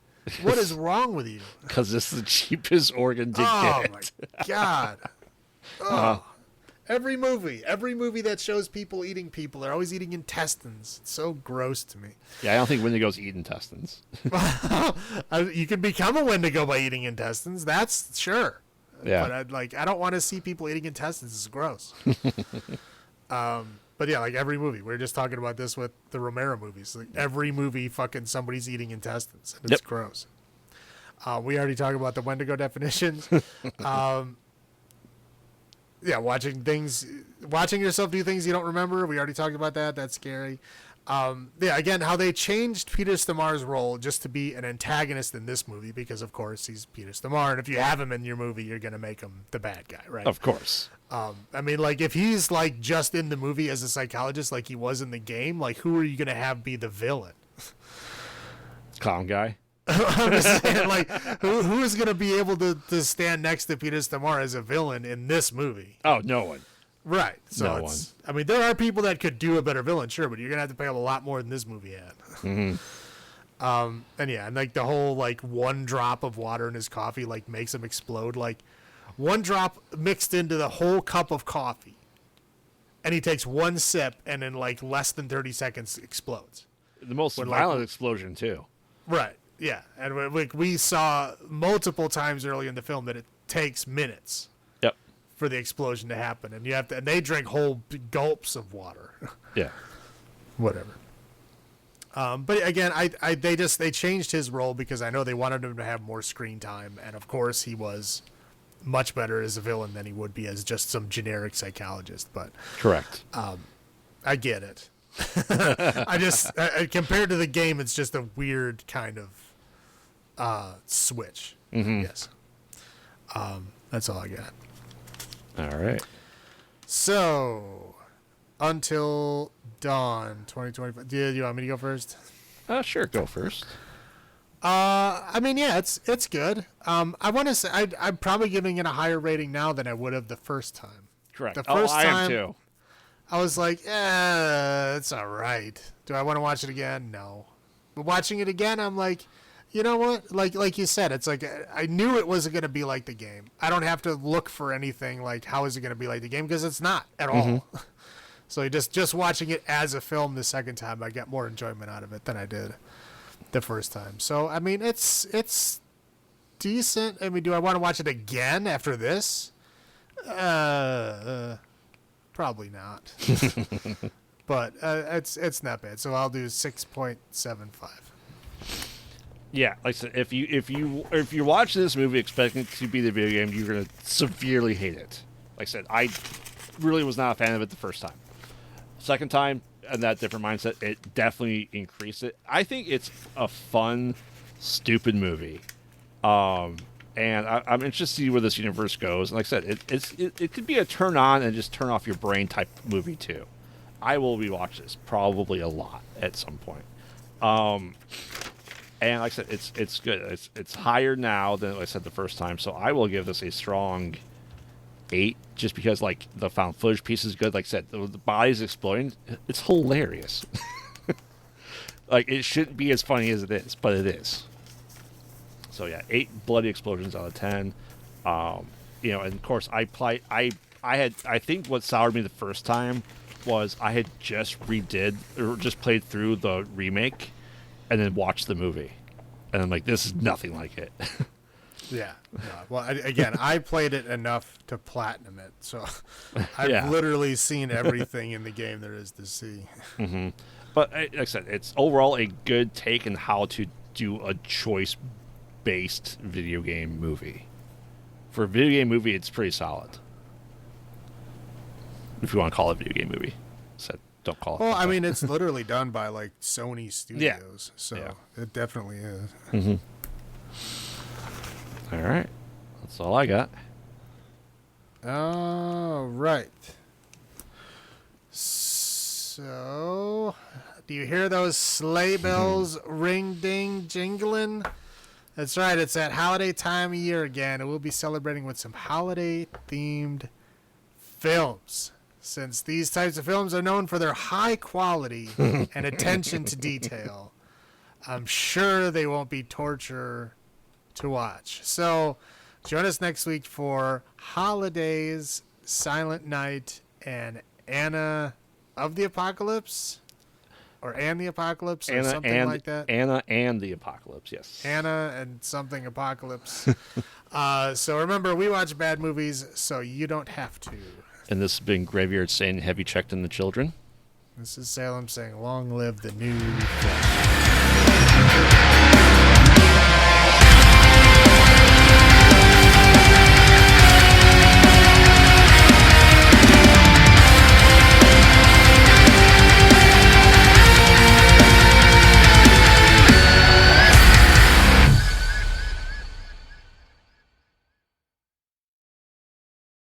What is wrong with you? Because it's the cheapest organ to get. Oh, my God. Oh. Every movie that shows people eating people, they're always eating intestines. It's so gross to me. Yeah, I don't think Wendigos eat intestines. You can become a Wendigo by eating intestines. That's sure. Yeah. But I don't want to see people eating intestines. It's gross. But yeah, like every movie. We were just talking about this with the Romero movies. Like every movie, fucking somebody's eating intestines, and it's gross. We already talked about the Wendigo definitions. Yeah, watching yourself do things you don't remember. We already talked about that. That's scary. Yeah, again, how they changed Peter Stormare's role just to be an antagonist in this movie because, of course, he's Peter Stormare, and if you have him in your movie, you're gonna make him the bad guy, right? Of course. I mean, like, if he's like just in the movie as a psychologist, like he was in the game, like who are you gonna have be the villain? Clown guy. I'm just saying, like, who is going to be able to stand next to Peter Stormare as a villain in this movie? Oh, no one. Right. So no one. I mean, there are people that could do a better villain, sure, but you're going to have to pay a lot more than this movie had. Mm-hmm. And yeah, and like the whole, like, one drop of water in his coffee, like, makes him explode. Like, one drop mixed into the whole cup of coffee. And he takes one sip and in, like, less than 30 seconds explodes. The most violent explosion, too. Right. Yeah, and we saw multiple times early in the film that it takes minutes. Yep. For the explosion to happen, and and they drink whole gulps of water. Yeah. Whatever. But again, they changed his role because I know they wanted him to have more screen time, and of course he was much better as a villain than he would be as just some generic psychologist. But correct. I get it. I just compared to the game, it's just a weird kind of switch. Mm-hmm. Yes. That's all I got. All right. So, Until Dawn 2025. Do you want me to go first? Sure, go first. I mean, yeah, it's good. I want to say I'm probably giving it a higher rating now than I would have the first time. Correct. The first I time, am too. I was like, it's all right. Do I want to watch it again? No. But watching it again, I'm like, you know what? Like you said, it's like I knew it wasn't going to be like the game. I don't have to look for anything like how is it going to be like the game because it's not at all. So just watching it as a film the second time, I got more enjoyment out of it than I did the first time. So I mean, it's decent. I mean, do I want to watch it again after this? Probably not. But it's not bad. So I'll do 6.75. Yeah, like I said, if you watch this movie expecting it to be the video game, you're gonna severely hate it. Like I said, I really was not a fan of it the first time. Second time, and that different mindset, it definitely increased it. I think it's a fun, stupid movie, and I'm interested to see where this universe goes. And like I said, it could be a turn on and just turn off your brain type movie too. I will rewatch this probably a lot at some point. And like I said, it's good. It's higher now than I said the first time, so I will give this a strong 8, just because like the found footage piece is good. Like I said, the bodies exploding, it's hilarious. Like it shouldn't be as funny as it is, but it is. So yeah, 8 bloody explosions out of 10. And of course I think what soured me the first time was I had just played through the remake and then watched the movie, and I'm like, this is nothing like it. Yeah. No. Well, I played it enough to platinum it, so I've literally seen everything in the game there is to see. Mm-hmm. But like I said, it's overall a good take on how to do a choice-based video game movie. For a video game movie, it's pretty solid. If you want to call it a video game movie. So don't call it. Well, I mean, it's literally done by like Sony Studios, so it definitely is. Mm-hmm. All right, that's all I got. All right. So, do you hear those sleigh bells ring ding jingling? That's right, it's that holiday time of year again, and we'll be celebrating with some holiday themed films. Since these types of films are known for their high quality and attention to detail, I'm sure they won't be torture to watch. So, join us next week for Holidays, Silent Night, and Anna of the Apocalypse? Or Anne the Apocalypse? Or something like that? Anna and the Apocalypse, yes. Anna and something Apocalypse. So remember, we watch bad movies, so you don't have to. And this has been Graveyard saying, have you checked in the children? This is Salem saying, long live the new flag.